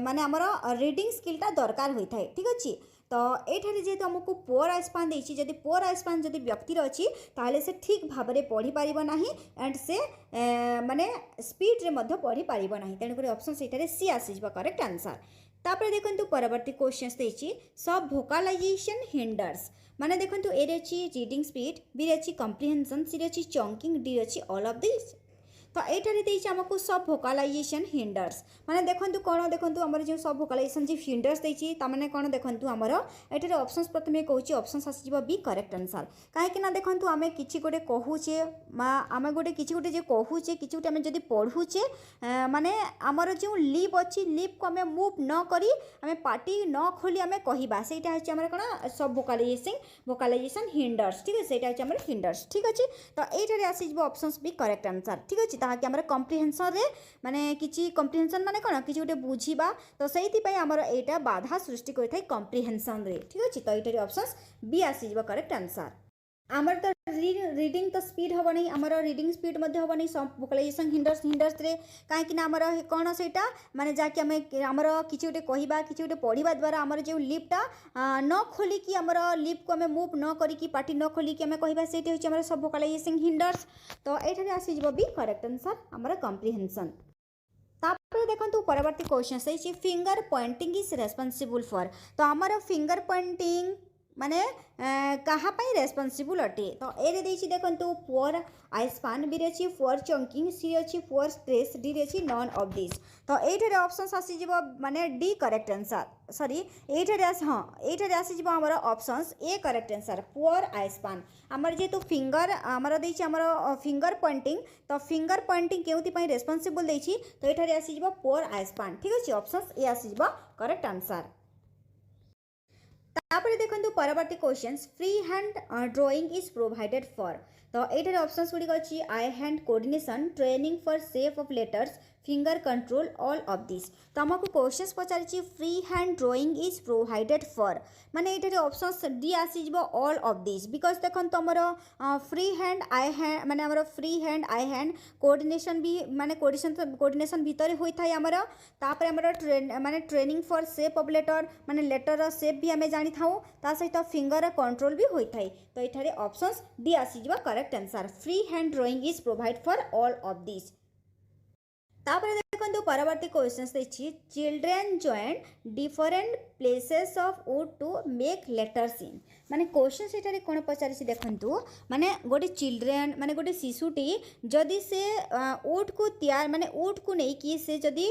माने हमर रीडिंग स्किल टा दरकार होई थाए। ठीक अछि, तो एठारे जेहेतु हमको पुअर आई स्पान देछि, जदि पुअर आई स्पान जदि व्यक्ति अछि ताहले से ठीक भाबरे पढ़ी पारिबो नाही एंड से माने स्पीड रे मध्ये पढ़ी पारिबो नाही, तेणु करी ऑप्शन सेठारे सी आसीबो करेक्ट आंसर। तापर देखंतु परवर्ती क्वेश्चंस देछि सब वोकलाइजेशन हिंडर्स, माने देखंतु ए रे अछि रीडिंग स्पीड, बी रे अछि कॉम्प्रिहेंशन, सी रे अछि चंकिंग, डी रे अछि ऑल ऑफ दिस। तो एठारे देछि हमको सब वोकलाइजेशन हिंडर्स, माने देखंतु कोन देखंतु हमर जे सब वोकलाइजेशन जे हिंडर्स देछि ता माने कोन देखंतु हमर एठारे ऑप्शंस प्रथमे कहूछि ऑप्शंस आसी जिवो बी करेक्ट आंसर। काहे कि ना देखंतु हमें किछि गोटे कहूचे मा हमें गोटे किछि गोटे जे कहूचे किछि गोटे हमें जदी पढुचे माने हमर जे लिप अछि लिप को हमें मूव न करी हमें पार्टी न खोली हमें कहिबा सेटा अछि हमर कोन सब वोकलाइजेशन हिंडर्स। ठीक है, सेटा अछि हमर हिंडर्स। ठीक अछि, तो एठारे आसी जिवो ऑप्शंस बी करेक्ट आंसर। ठीक अछि, ताकि हमर कॉम्प्रिहेंशन रे माने किछि कॉम्प्रिहेंशन माने कोन किछि गोटे बुझिबा, तो सेहिति पई हमर एटा बाधा सृष्टि करि थाई कॉम्प्रिहेंशन रे। ठीक अछि, तो एटारे ऑप्शंस बी आसी जिवो करेक्ट आंसर। हमर तो रीडिंग तो स्पीड हबो नहीं, हमर रीडिंग स्पीड मध्ये हबो नहीं सब वोकलाइजेशन हिंडर्स रे, काहे कि ना हमर कोन सेटा माने जाके हमें हमर किछि गोटे कहिबा किछि गोटे पढिबा द्वारा हमर जे लिपटा न खोली कि हमर लिप को हमें मूव न करी कि पार्टी न खोली कि हमें कहिबा सेटे होछि हमर सब वोकलाइजेशन हिंडर्स। तो एठारे आसी जिवो बी करेक्ट आंसर हमर कॉम्प्रिहेंशन। तापर देखंतु परवर्ती क्वेश्चन है finger Poynting is responsible for, तो हमर फिंगर पॉइंटिंग माने कहाँ पाई रेस्पॉन्सिबल अटे। तो ए रे देछि देखंतु पुअर आई स्पान, बी रे अछि पुअर चंकिंग, सी अछि पुअर स्ट्रेस, डी रे अछि नॉन ऑफ दिस। तो एठारे ऑप्शंस आसी जिवो माने डी करेक्ट आंसर, सॉरी एठारे आसी एठारे आसी जिवो हमर options A correct answer poor eye span. हमर जेतु फिंगर हमर देछि हमर फिंगर पॉइंटिंग, तो फिंगर पॉइंटिंग केउति पाई रेस्पॉन्सिबल देछि, तो एठारे आसी जिवो पुअर आई स्पान। ठीक अछि, ऑप्शंस ए आसी जिवो करेक्ट आंसर। तापर देखंतु परवर्ती questions free hand drawing is provided for, तो एठारे ऑप्शंस गुडी अछि eye hand coordination, training for shape of letters, finger control, all of this. तो हमको क्वेश्चंस पचारिछि free hand drawing is provided for, माने एठारे ऑप्शंस डी आसी जिवो ऑल ऑफ दिस, बिकॉज देखंतु हमर फ्री हैंड आई हैंड माने हमर फ्री हैंड आई हैंड कोऑर्डिनेशन भी माने कोऑर्डिनेशन भितर होई थाय हमर। तापर हमर माने training for shape of letter माने लेटर शेप भी हमें जानि थाउ, ता सहित फिंगर कंट्रोल भी होई थाय। तो एठारे ऑप्शंस डी आसी correct answer free hand drawing is provide for all of this. तापर देखो परवर्ती क्वेश्चन देखिए children join different places of wood to make letters in माने क्वेश्चन सेठारे कोन पचारि देखंतु माने गोटे चिल्ड्रेन माने गोटे शिशुटी जदि से वुड को तैयार माने वुड को नहीं कि से जदि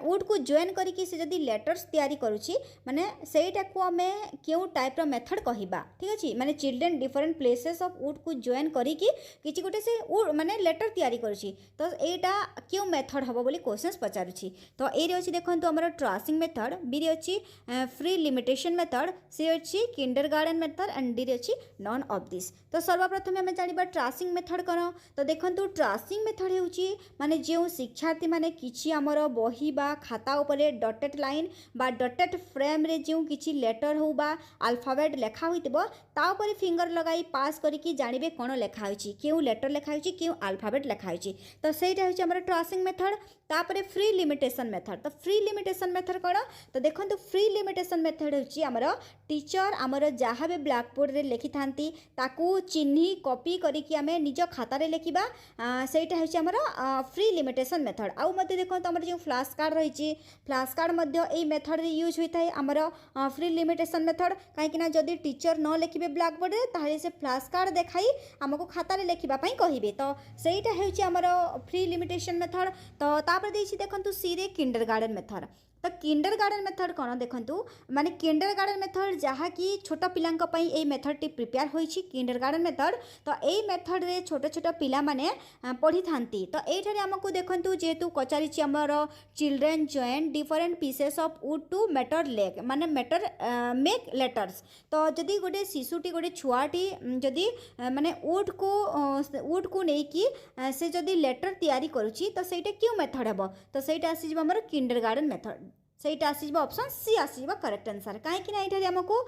वुड को जॉइन करके से जदि लेटर्स तैयारी करूची माने सेटा को हमें क्यों टाइप रो मेथड कहिबा ठीक अछि माने children different places of would को जॉइन करिकी किछि गोटे से माने लेटर तैयारी करूची तो एटा क्यों मेथड हबो बोली क्वेश्चंस पचारुची तो ए रे अछि देखंतु हमर ट्रेसिंग मेथड बी रे अछि फ्री लिमिटेशन मेथड सी अछि किंडरगार्टन मेथड एंड डी रे अछि नॉन ऑफ दिस तो सर्वप्रथम हमें जानिबा ट्रेसिंग मेथड कोन तो देखंतु ट्रेसिंग मेथड हेउची माने जेउ शिक्षार्थी माने किछि हमर बही बा खाता ऊपर डॉटेड लाइन बा डॉटेड फ्रेम रे जेउ किछि लेटर हो बा अल्फाबेट लेखा होइतबो ता ऊपर फिंगर लगाई पास करिकि जानिबे कोन लेखा होइची केउ लेटर लेखा होइची केउ अल्फाबेट लेखा होइची तो सेटा होइची हमर ट्रेसिंग मेथड तापरे फ्री लिमिटेशन मेथड तो फ्री लिमिटेशन मेथड कोन तो देखंतु फ्री लिमिटेशन मेथड होची हमर टीचर हमर जहाँ भी ब्लैक बोर्ड रे लिखि थांती ताकू चिन्ही कॉपी करिकि हमें निज खाता रे लिखिबा सेटा होची हमर फ्री लिमिटेशन मेथड आउ मते देखंतु हमर जो फ्लैश कार्ड रहिची फ्लैश कार्ड मध्य ए मेथड रे यूज होइथाय हमर फ्री लिमिटेशन मेथड काहे कि ना जदी टीचर न लिखिबे ब्लैक बोर्ड रे ताहे से फ्लैश कार्ड देखाई हमको खाता रे लिखिबा पई कहिबे तो सेटा होची हमर फ्री लिमिटेशन मेथड तो तापर देछि देखंतु सी रे किंडरगार्टन मेथड तो किंडरगार्टन मेथड कोन देखंतु माने किंडरगार्टन मेथड जहाँ कि छोट पिलांक पई ए मेथड टी प्रिपेयर होइछि किंडरगार्टन मेथड तो ए मेथड रे छोट छोट पिला माने पढ़ी थांती तो एठारे हमकु देखंतु जेतु कचारिछि हमर children join different pieces of wood to मेटर लेग माने मेटर मेक लेटर्स तो जदी गोटे शिशुटी गोटे छुआटी जदी माने वुड को नै कि से जदी लेटर तैयारी करूछि तो सेटा क्यों मेथड हेबो तो सेटा आसी जब हमर किंडरगार्टन मेथड सेटा आसीब ऑप्शन सी आसीब करेक्ट आंसर कहीं कि एठारे हमको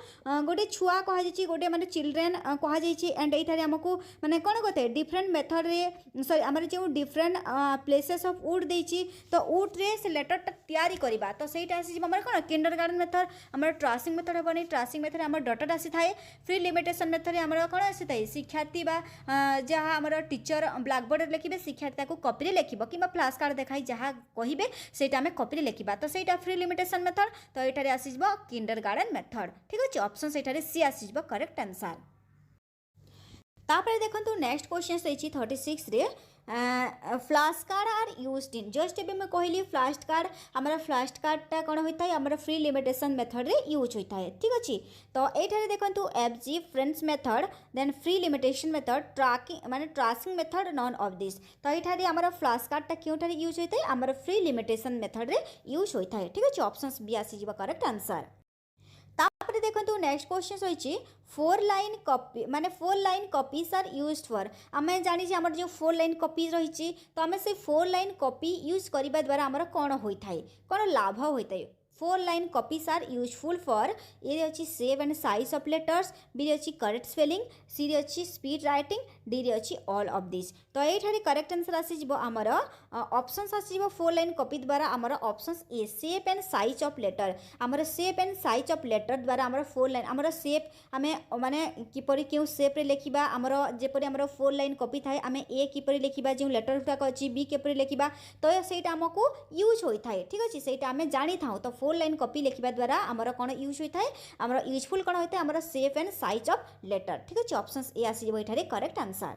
गोटे छुआ कहा जाइछि गोटे माने चिल्ड्रेन कहा जाइछि एंड एठारे हमको माने कोन कहते डिफरेंट मेथड रे सॉरी हमर जो डिफरेंट प्लेसेस ऑफ वुड देछि तो वुड रे से लेटर तैयारी करबा तो सेटा आसीब हमर कोन किंडरगार्टन मेथड हमर ट्रेसिंग मेथड हबनी ट्रेसिंग मेथड हमर डॉटेड आसी थाए फ्री लिमिटेशन मेथड रे हमर कोन आसी थाए शिक्षार्थी बा जहाँ हमर टीचर ब्लैक बोर्ड रे लिखिबे शिक्षार्थी को कॉपी रे लिखिबो किबा फ्लैश कार्ड देखाई जहाँ कहिबे सेटा हमें कॉपी रे लिखिबा तो सेटा फ्री लिमिटेशन मेथड तो एठारे आसीजबो किंडरगार्टन मेथड ठीक अछि ऑप्शन सेठारे सी आसीजबो करेक्ट आंसर तापर देखंतु नेक्स्ट क्वेश्चन सैछि 36 रे flash card are used in just एबे मैं कहली फ्लैश कार्ड हमारा फ्लैश कार्डटा कोन होइथाय हमारा फ्री लिमिटेशन मेथड रे यूज होइथाय ठीक अछि तो एठारे देखंतु F G friends method then free limitation method tracking माने tracing method none of this तो एठारे हमारा फ्लैश कार्डटा क्योंठारे यूज होइथाय हमारा फ्री लिमिटेशन मेथड रे यूज होइथाय ठीक अछि ऑप्शंस बी आसी जिबा करेक्ट आंसर तापर देखंतु नेक्स्ट क्वेश्चन होइछि 4 लाइन कॉपी माने 4 line copies are used for आमे जानि जे हमर जो 4 लाइन कॉपीज रहिछि तो आमे से 4 लाइन कॉपी यूज करिबा द्वारा हमर कोन होइथाय कोन लाभ होइथाय 4 line copies are useful for A अच्छी shape and size of letters B अच्छी करेक्ट स्पेलिंग सी अच्छी स्पीड राइटिंग डी अच्छी ऑल ऑफ दिस तो ये करेक्ट आंसर आसीज आमर ऑप्शंस आसीज 4 लाइन कॉपी द्वारा आमर options A shape and size of letter आमर shape and size of letter द्वारा आमर 4 लाइन आमर शेप आमे माने किपरि क्यों शेप रे लेखिबा आमर जेपरि आमर 4 लाइन कॉपी थाए आमे ए किपरि लेखिबा जो लेटर गुटाक अछि बी किपरि लेखिबा तो सेटा हमको यूज होई थाए ठीक अछि सेटा आमे जानि थाउ तो 4 लाइन कॉपी लिखिबा द्वारा आमर कोन यूज होई थाए आमर यूजफुल कोन होई थाए आमर shape and size of letter ठीक अछि ऑप्शंस ए आसीबो एठारे करेक्ट आंसर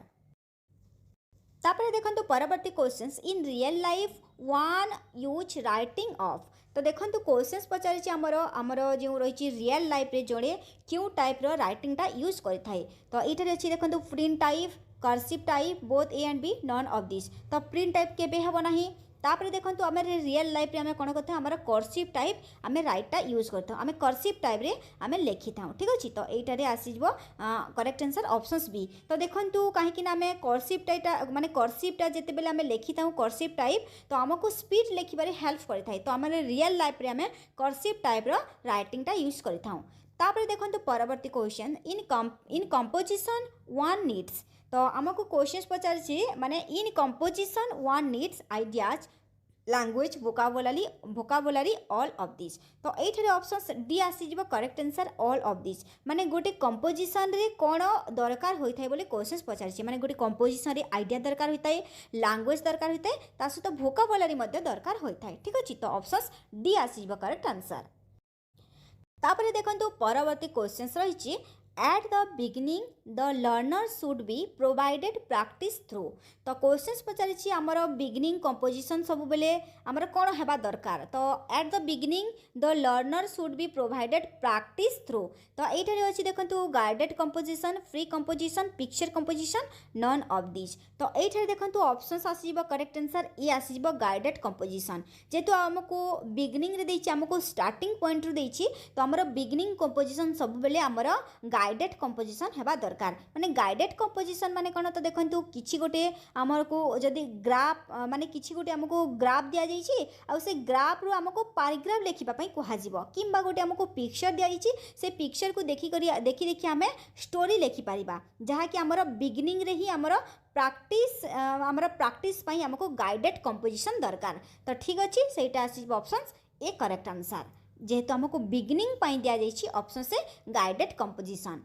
तापर देखंतु परवर्ती questions in real life one use writing of तो देखंतु क्वेश्चंस पचारिछि आमर जो रहिछि रियल लाइफ रे जोड़े क्यों टाइप रो राइटिंग टा यूज करि थाए तो एठारे अछि देखंतु print type cursive type both A and B none of this तो प्रिंट टाइप केबे हबो नाही तापर देखंतु आमे रियल लाइफ रे आमे कोन करथि हमर कर्सिव टाइप आमे राइट टा यूज करथौ आमे कर्सिव टाइप रे आमे लेखि थाउ ठीक अछि तो एटारे आसीजबो करेक्ट आंसर ऑप्शंस बी तो देखंतु काहे कि ना आमे कर्सिव टाइप माने कर्सिव टा जते बेले आमे लेखि थाउ कर्सिव टाइप तो हमको स्पीड लेखिबारे हेल्प करि थाए तो आमे रियल लाइफ रे आमे कर्सिव टाइप रो राइटिंग टा यूज करि थाउ तापर देखंतु परवर्ती question in composition one needs तो आमको क्वेश्चंस पचारिछि माने in composition one needs ideas language vocabulary all of this तो ये ऑप्शन डी आसीज correct answer all of this माने गोटे कंपोजिशन रे कौन दरकार होता है बोले क्वेश्चन पचार माने गोटे कंपोजिशन रे आइडिया दरकार होता है लैंग्वेज दरकार होता है ता सहित vocabulary मध्य दरकार होता है ठीक अच्छे तो ऑप्शन डी आसीज करेक्ट आंसर तापर देखो परवर्ती क्वेश्चन रही At the beginning, the learner should be provided practice through. तो क्वेश्चन पचारि आमर बिगिनिंग कंपोजिशन सब बेले आमर कौन हेबा दरकार तो at the beginning the learner should be provided practice through तो ये अच्छी देखो guided composition free composition picture composition none of this तो ये देखो ऑप्शंस आसीब करेक्ट आंसर ये आसीब गाइडेड कंपोजिशन जेहेतु आमको बिगिनिंग रे देछि आमको स्टार्टिंग पॉइंट रू देछि तो आमर बिगिनिंग कंपोजिशन सब बेले आमर गाइडेड कंपोजिशन हेबा दरकार माने गाइडेड कंपोजिशन माने कोन तो देखंतु किछि गोटे हमर को जदी ग्राफ माने किछि गोटे हमको ग्राफ दिया जाइछि आ से ग्राफ रो हमको पैराग्राफ लेखिबा पई कोहा जिवो किंबा गोटे हमको पिक्चर दिया जाइछि से पिक्चर को देखि हमें स्टोरी लेखि परिबा जहा कि हमर बिगिनिंग रे ही हमर प्रैक्टिस पई हमको गाइडेड कंपोजिशन दरकार तो ठीक अछि सेटा आसीबो ऑप्शंस ए करेक्ट आंसर जेहेतु हमको बिगिनिंग पाई दिया जाइछि ऑप्शन से गाइडेड कंपोजिशन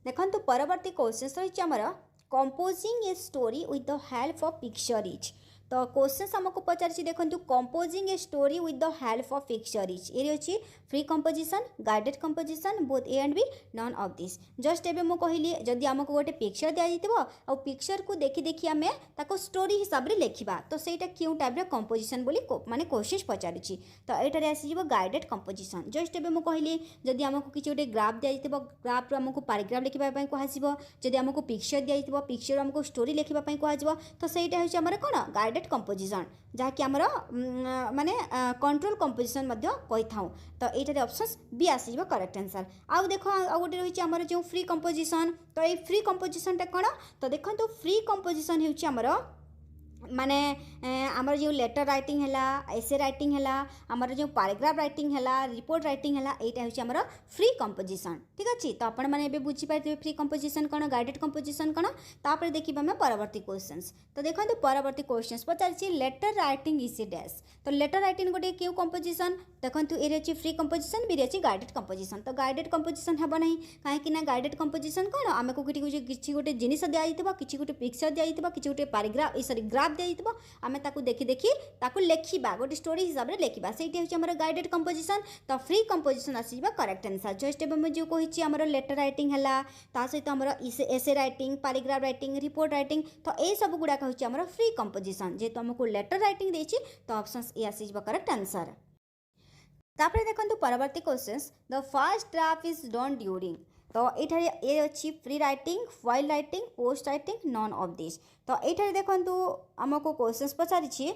देखो परवर्ती क्वेश्चन रही आमर composing a story with the help of picture is तो क्वेश्चन हमको पचार देखो composing a story with the help of picture is ये अच्छी free composition guided composition both A and B none of this just एबे मु कहली जदि हमको गोटे पिक्चर दिया जाइतिबो आ पिक्चर को देखि देखि हमें ताको स्टोरी हिसाब रे लेखिबा तो सेटा क्यों टाइप रे कंपोजिशन बोली माने क्वेश्चन पचारिछि तो एटारे आसी जिवो गाइडेड कंपोजिशन जस्ट एबे मु कहली जदि हमको किछि गोटे ग्राफ दिया जाइतिबो ग्राफ रो हमको पैराग्राफ लेखिबा पई कहसिबो जदि हमको पिक्चर दिया जाइतिबो पिक्चर हमको स्टोरी लेखिबा पई कहजिबो तो सेटा होछि हमर कोन गाइडेड कंपोजिशन जहाँकि आमर माने कंट्रोल कंपोजिशन मध्य कही था तो ये ऑप्शंस बी आसीज करेक्ट आंसर आउ देखो आ गोटे रही आमर जो फ्री कंपोजिशन तो ये फ्री कंपोजिशन टा कौन तो देखो तो फ्री कंपोजिशन होछि आमर माने आमर जो लेटर राइटिंग हैला एसे राइटिंग हैला आमर जो पैराग्राफ राइटिंग हैला रिपोर्ट राइटिंग हैला एटा होछि आमर फ्री कंपोजिशन ठीक अछि तो आपण माने एबे बुझी पाइते फ्री कंपोजिशन कोन गाइडेड कंपोजिशन कोन तापर देखिबा हम परवर्ती क्वेश्चंस तो देखंतु परवर्ती क्वेश्चंस पचारछि letter writing is a dash तो लेटर राइटिंग गोटे क्यू कंपोजिशन देखंतु एरे अछि फ्री कंपोजिशन बिरे अछि गाइडेड कंपोजिशन तो गाइडेड कंपोजिशन हेबो नहीं काहे कि ना गाइडेड कंपोजिशन कोन आमे को किछि गोटे जिनिस दिया आइतबो किछि गोटे पिक्चर दिया आइतबो किछि गोटे पैराग्राफ सॉरी ग्राफ दिया आमे ताकू देखि देखि ताकू लेखिबा गोटे स्टोरी हिसाब रे लेखिबा सेठी होछि हमर गाइडेड कंपोजिशन तो फ्री कंपोजिशन आसीबा करेक्ट आंसर जस्ट एबे हम जो कहिछि हमर लेटर राइटिंग हला ता सहित हमर essay writing paragraph writing report writing तो ए सब गुडा कहिछि हमर फ्री कंपोजिशन जे तो हमको लेटर राइटिंग देछि तो ऑप्शंस ए आसीबा करेक्ट आंसर तापर देखंतु परवर्ती questions the first draft is done during तो ये अच्छी pre writing while writing post writing none of this तो ये देखो आमको क्वेश्चंस पचारि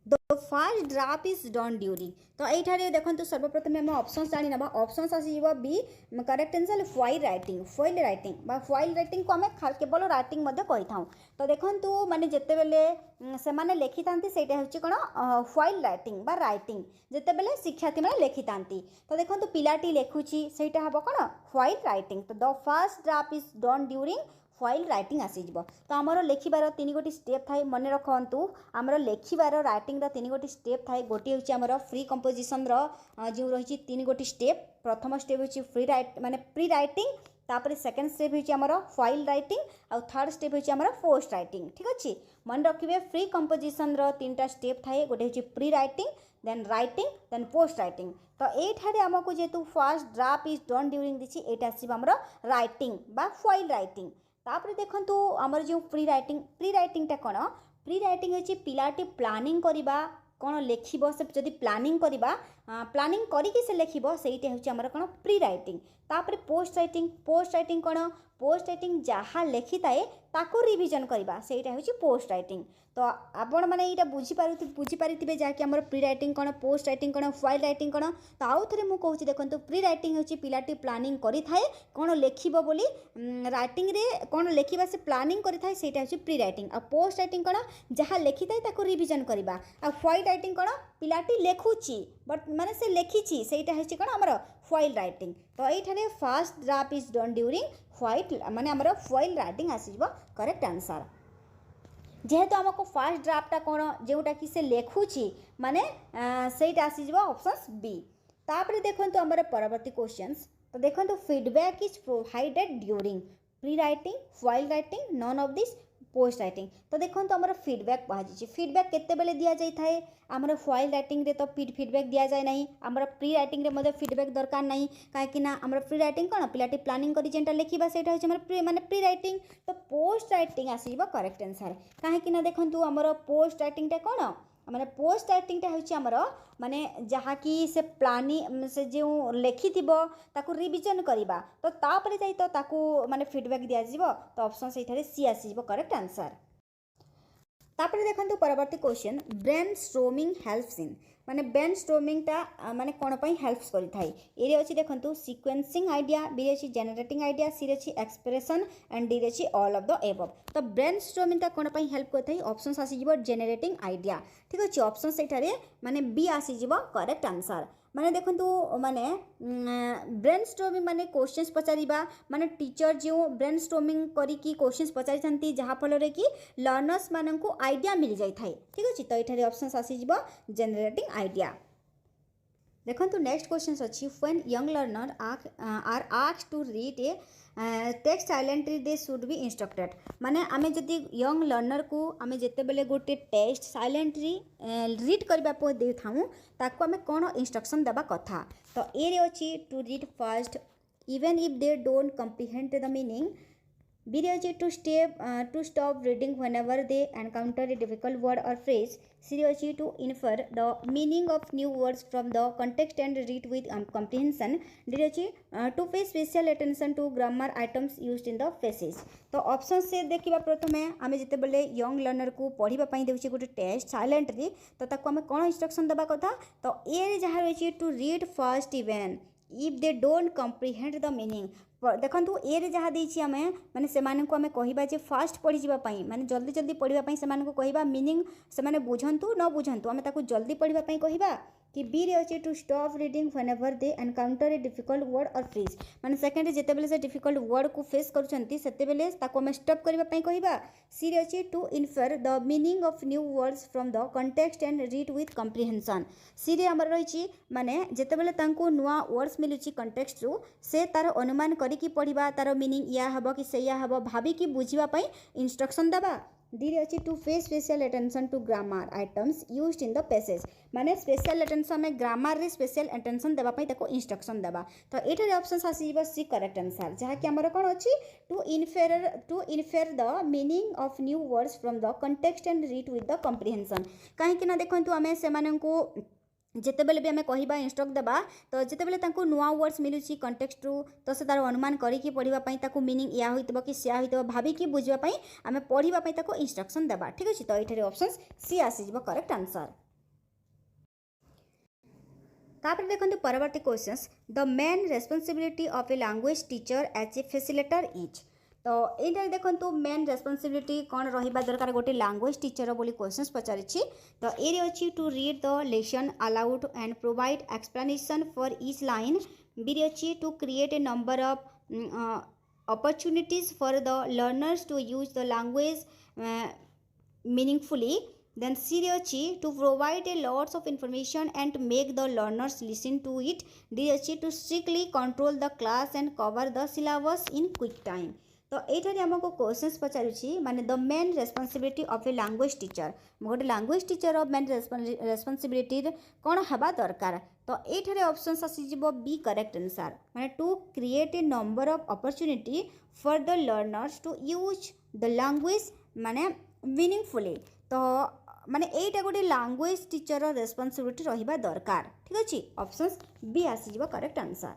the first draft is done during तो ये देखो सर्वप्रथम आम ऑप्शंस जानी ना ऑप्शंस आसीज B correct answer while writing while writing को आम केवल राइटिंग कही था तो देखो माने जिते बेले से माने लिखि थांती सेटा होची कोन फाइल राइटिंग बा राइटिंग जिते बेले शिक्षार्थी माने लिखि थांती तो देखो पिलाटी लेखुची सेटा हबो कोन फाइल राइटिंग तो the first draft is done during while writing आसीज तो आमर लेखिबार तीन गोटी स्टेप थाए मन रखु आमर लेखिबार राइटिंग तीन गोटी स्टेप थाए गोटे हूँ आमर फ्री कंपोजिशन जो रही तीन गोटी स्टेप प्रथम स्टेप हूँ माने प्री राइटिंग तापर सेकेंड स्टेप हूँ आमर फाइल राइटिंग आउ थर्ड स्टेप हूँ आमर पोस्ट राइटिंग ठीक अच्छे मन रखिए फ्री कंपोजिशन तीन टा स्टेप थाए गोटे हूँ pre writing then writing then post writing तो ये आमको जेहेतु first draft is done during दिछि एटा आसीबा आमर राइटिंग बा फाइल राइटिंग तापर देखंतु आमर जो प्री राइटिंग टा कोन प्री राइटिंग होची पिलाटी प्लानिंग करिबा कोन लेखिबो से जदी प्लानिंग करिबा प्लानिंग करिके से लेखिबो सेइटे होची आमर कोन प्री राइटिंग तापर पोस्ट राइटिंग कोन पोस्ट राइटिंग जहाँ लेखि थाए ताको रिविजन करबा सेइटा होची पोस्ट राइटिंग तो आपण माने एटा बुझी पारिथिबे जाकि हमर प्री राइटिंग कोन पोस्ट राइटिंग कोन फाइल राइटिंग कोन तो आउ थरे मु कहूची देखंतु प्री राइटिंग होची पिलाटी प्लानिंग करि थाए कोन लेखिबो बोली राइटिंग रे कोन लेखिबा से प्लानिंग करि थाए सेइटा होची प्री राइटिंग आ पोस्ट राइटिंग कोन जहाँ लेखि थाए ताको रिविजन करबा आ फाइल राइटिंग कोन पिलाटी लेखुची बट माने से लेखिची सेइटा होची कोन हमर फाइल राइटिंग तो ये first draft is done during file माने हमर फाइल राइटिंग आसीबो करेक्ट आंसर जेहेतु आमको फास्ट ड्राफ्टा कौन जोटा कि से लिखुची माने सेटा आसीज ऑप्शन बी। तापर देखंतु हमर परवर्ती क्वेश्चंस। तो देखंतु feedback is provided during pre writing, while writing, none of this, post writing. तो देखो आमर फीडबैक कहुच्छे फीडबैक केतेबेले दि जाए थाए आमर व्हाइल राइटिंग रे तो फीडबैक दि जाए नहीं, आमर प्री राइटिंग रे मध्य फीडबैक दरकार नहीं कहीं आमर प्री राइटिंग कौन पिलाटी प्लानिंग करी जेनटा लिखा से प्री माने प्री राइटिंग। तो पोस्ट राइटिंग आसीब करेक्ट आंसर कहीं देखो आमर पोस्ट राइटिंग टा कौन माने पोस्ट राइटिंगटा होची आमर माने जहाँ कि से प्लानिंग से जो लिखि ताकू रिविजन करवा तो तापर जाई तो ताकू माने फीडबैक दिया जिवो। तो ऑप्शन से सी आसीब करेक्ट आंसर। तापर देखंतु परवर्ती question brain storming helps in माने ब्रेन स्ट्रोमिंगटा माने कौन पई हेल्प्स करि थाई। ए रे अछि देखंतु सीक्वेंसिंग आइडिया, बी रे अछि जनरेटिंग आइडिया, सी रे अछि एक्सप्रेशन एंड डी रे अछि ऑल ऑफ द एबव। तो ब्रेन स्ट्रोमिंगटा कौन पई हेल्प करि थाई ऑप्शंस आसी जिवो जनरेटिंग आइडिया। ठीक अछि ऑप्शन सेठारे माने बी आसी जिवो करेक्ट आंसर। माने देखंतु माने ब्रेन स्ट्रोमिंग माने क्वेश्चंस पचारिबा माने टीचर जो ब्रेन स्ट्रोमिंग करी की क्वेश्चंस पचारि थांती जहा फल रे कि लर्नर्स माननकु आइडिया मिल जाई थाई। ठीक अछि तो एठारे ऑप्शंस आसी जिवो जनरेटिंग आइडिया। देखंतु नेक्स्ट क्वेश्चन अछि when young learner are asked to read a text silently they should be instructed माने आमे जदि यंग लर्नर को आमे जेते बेले गोटे टेक्स्ट साइलेंटली रीड करबा पर दे थाउ ताको आमे कोन इंस्ट्रक्शन देबा कथा। तो ए रे अछि to read fast even if they don't comprehend the meaning, B रे अछि to stop reading whenever they encounter a difficult word or phrase, C रे अछि to infer the meaning of new words from the context and read with comprehension, D रे अछि to pay special attention to grammar items used in the phrases। तो option से देखिबा प्रथमे आमे जते बेले यंग लर्नर को पढ़िबा पई देउछि गोटे टेक्स्ट साइलेंटली तो ताको आमे कोन इंस्ट्रक्शन देबा कथा। तो ए रे जहा रहछि to read fast even if they don't comprehend the meaning. देखंतु ए रे जहा देछि आमे माने सेमान को आमे कहिबा जे फास्ट पढ़ी जिबा पई माने जल्दी जल्दी पढ़िबा पई सेमान को कहिबा मीनिंग सेमाने बुझंतु न बुझंतु आमे ताकू जल्दी पढ़िबा पई कहिबा कि बी रे अछि to stop reading whenever they encounter a difficult word or phrase माने सेकंड जेते बेले से डिफिकल्ट वर्ड को फेस करूछंती सेते बेले ताको आमे स्टॉप करबा पई कहिबा। सी रे अछि to infer the meaning of new words from the context and read with comprehension. C रे हमर रहिछि माने जेते बेले तांको नुवा वर्ड्स मिलुछि कॉन्टेक्स्ट रु से तार अनुमान करिकी पढ़िबा तार मीनिंग या हबो कि सेया हबो भाबिकी बुझिबा पई इंस्ट्रक्शन देबा। डी रे अछि to pay special attention to grammar items used in the passage माने स्पेशल अटेंशन में ग्रामर रे स्पेशल अटेंशन देबा पई ताको इंस्ट्रक्शन देबा। तो एठारे ऑप्शंस आसीबो सी करेक्ट आंसर जहा कि हमर कोन अछि to infer the meaning of new words from the context and read with the comprehension. काहे कि ना देखंतु आमे सेमानंकु जिते बेले भी आम कहवा इंस्ट्रक्ट देबा तो जिते बेले तांको नुआ वर्ड्स मिलुची कंटेक्स्ट रु तो से तार अनुमान करिकी पढ़िबा पई ताको मीनिंग या होइतबो कि सिया होइतबो भाबिकी बुझिबा पई आम पढ़िबा पई ताको इंस्ट्रक्शन देबा। ठीक अछि तो एठारे ऑप्शन सी आसी जिवो करेक्ट आंसर। तापर देखंतु परवर्ती questions the main responsibility of a language teacher as a facilitator is. तो ये देखो मेन रेस्पॉन्सिबिलिटी कौन रहिबा दरकार गोटे लैंग्वेज टीचर बोली क्वेश्चंस पचारिछि। तो ये अछि to read the lesson aloud and provide explanation for each line, B अछि to create a number of opportunities for the learners to use the language meaningfully, then C अछि to provide a lots of information and make the learners listen to it, D अछि to strictly control the class and cover the syllabus in quick time। तो ये आमको questions पचारुछि माने the main responsibility of a language teacher गोटे language teacher main responsibility कौन हवा दरकार। तो ये ऑप्शंस आसीजिवो बी करेक्ट आंसर माने to create a number of opportunity for the learners to use the language माने मीनिंगफुली। तो माने एटा गोटे लैंग्वेज टीचर रेस्पॉन्सिबिलिटी रहिबा दरकार। ठीक अछि ऑप्शंस बी आसीजिवो करेक्ट आंसर।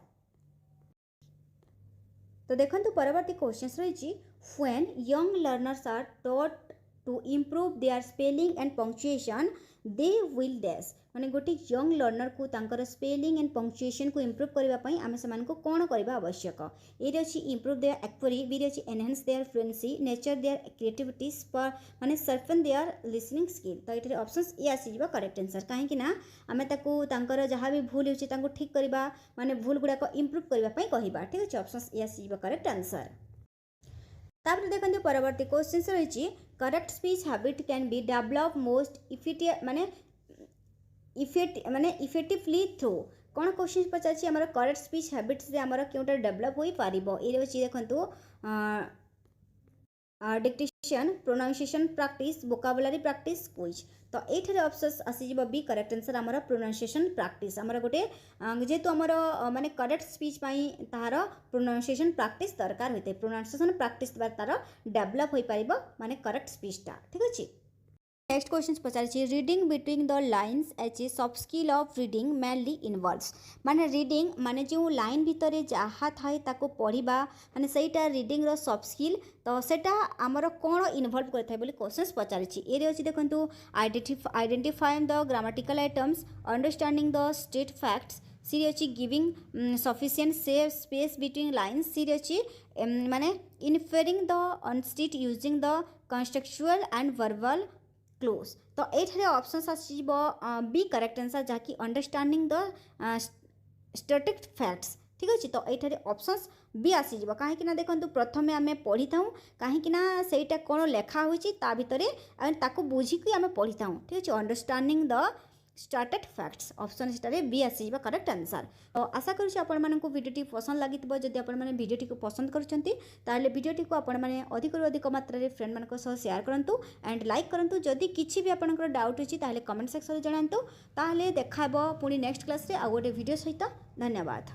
तो देखंतु परवर्ती क्वेश्चंस रही when young learners are taught to improve their spelling and punctuation they will dash माने गोटे यंग लर्नर को तांकर स्पेलिंग एंड पंक्चुएशन को इम्प्रूव करबा पई आमे समान को कोन करबा आवश्यक। ए अछि इम्प्रूव देयर एक्वरी, बी अछि enhance their fluency, nurture their creativity माने शार्पन देयर लिसनिंग स्किल। तो एठरे ऑप्शंस ए आसी जिवो करेक्ट आंसर काहे कि ना आमे ताको तांकर जहां भी भूल होछि तांको ठीक करबा माने भूल गुडा को इम्प्रूव करबा पई कहिबा। ठीक अछि ऑप्शंस ए आसी जिवो करेक्ट आंसर। तापर देखते परवर्ती क्वेश्चन रही correct speech habit can be develop most effectively through कौन क्वेश्चन पचार आम करेक्ट स्पीच हैबिट्स आमर क्योंटा डेवलप हो पार ये देखो dictation pronunciation practice vocabulary practice quiz तो ये ऑप्शन आसीज बी करेक्ट आंसर आमर प्रोनाउंसिएशन प्रैक्टिस आमर गोटे जेहेतु आमर माने करेक्ट स्पीच तार प्रोनाउंसिएशन प्रैक्टिस दरकार होता है प्रोनाउंसिएशन प्रैक्टिस द्वारा तार डेवलप हो पार माने करेक्ट स्पीचटा ठीक अच्छे। Next question Pachar reading between the lines H A soft skill of reading mainly involves माने रीडिंग माने जो लाइन भितर जहाँ थाए ताको पढ़ा माने सहीटा रीडिंग रो सॉफ्ट स्किल तो सेटा आमर कौन इनवॉल्व करता है बोली क्वेश्चन पचार ये अच्छी देखो identifying the grammatical items understanding the stated facts C अच्छी giving sufficient safe space between lines C अच्छी माने inferring the unstated using the contextual and verbal clues तो ये ऑप्शन आसब बी करेक्ट आंसर जहाँकि अंडरस्टैंडिंग द स्टैटिक फैक्ट्स ठीक अच्छे तो ये ऑप्शंस बी आसीज कहीं देखो प्रथम आम पढ़ी था कहीं सेटा कौन लेखा होता भितर बुझिकी आम पढ़ी था ठीक अच्छे understanding the started facts option से बी आसीज करेक्ट आंसर तो आशा करुँच आपको वीडियोटी पसंद लगी जदि आपने वीडियोटी को पसंद करें वीडियोटी को आपने अधिक अधिक मात्रा फ्रेंड मान शेयर करूँ एंड लाइक करूँ जदि किसी भी आपंकर डाउट अच्छी कमेंट सेक्शन में जनातु देखा पुणी नेक्स्ट क्लास रे आउ गोटे वीडियो सहित धन्यवाद।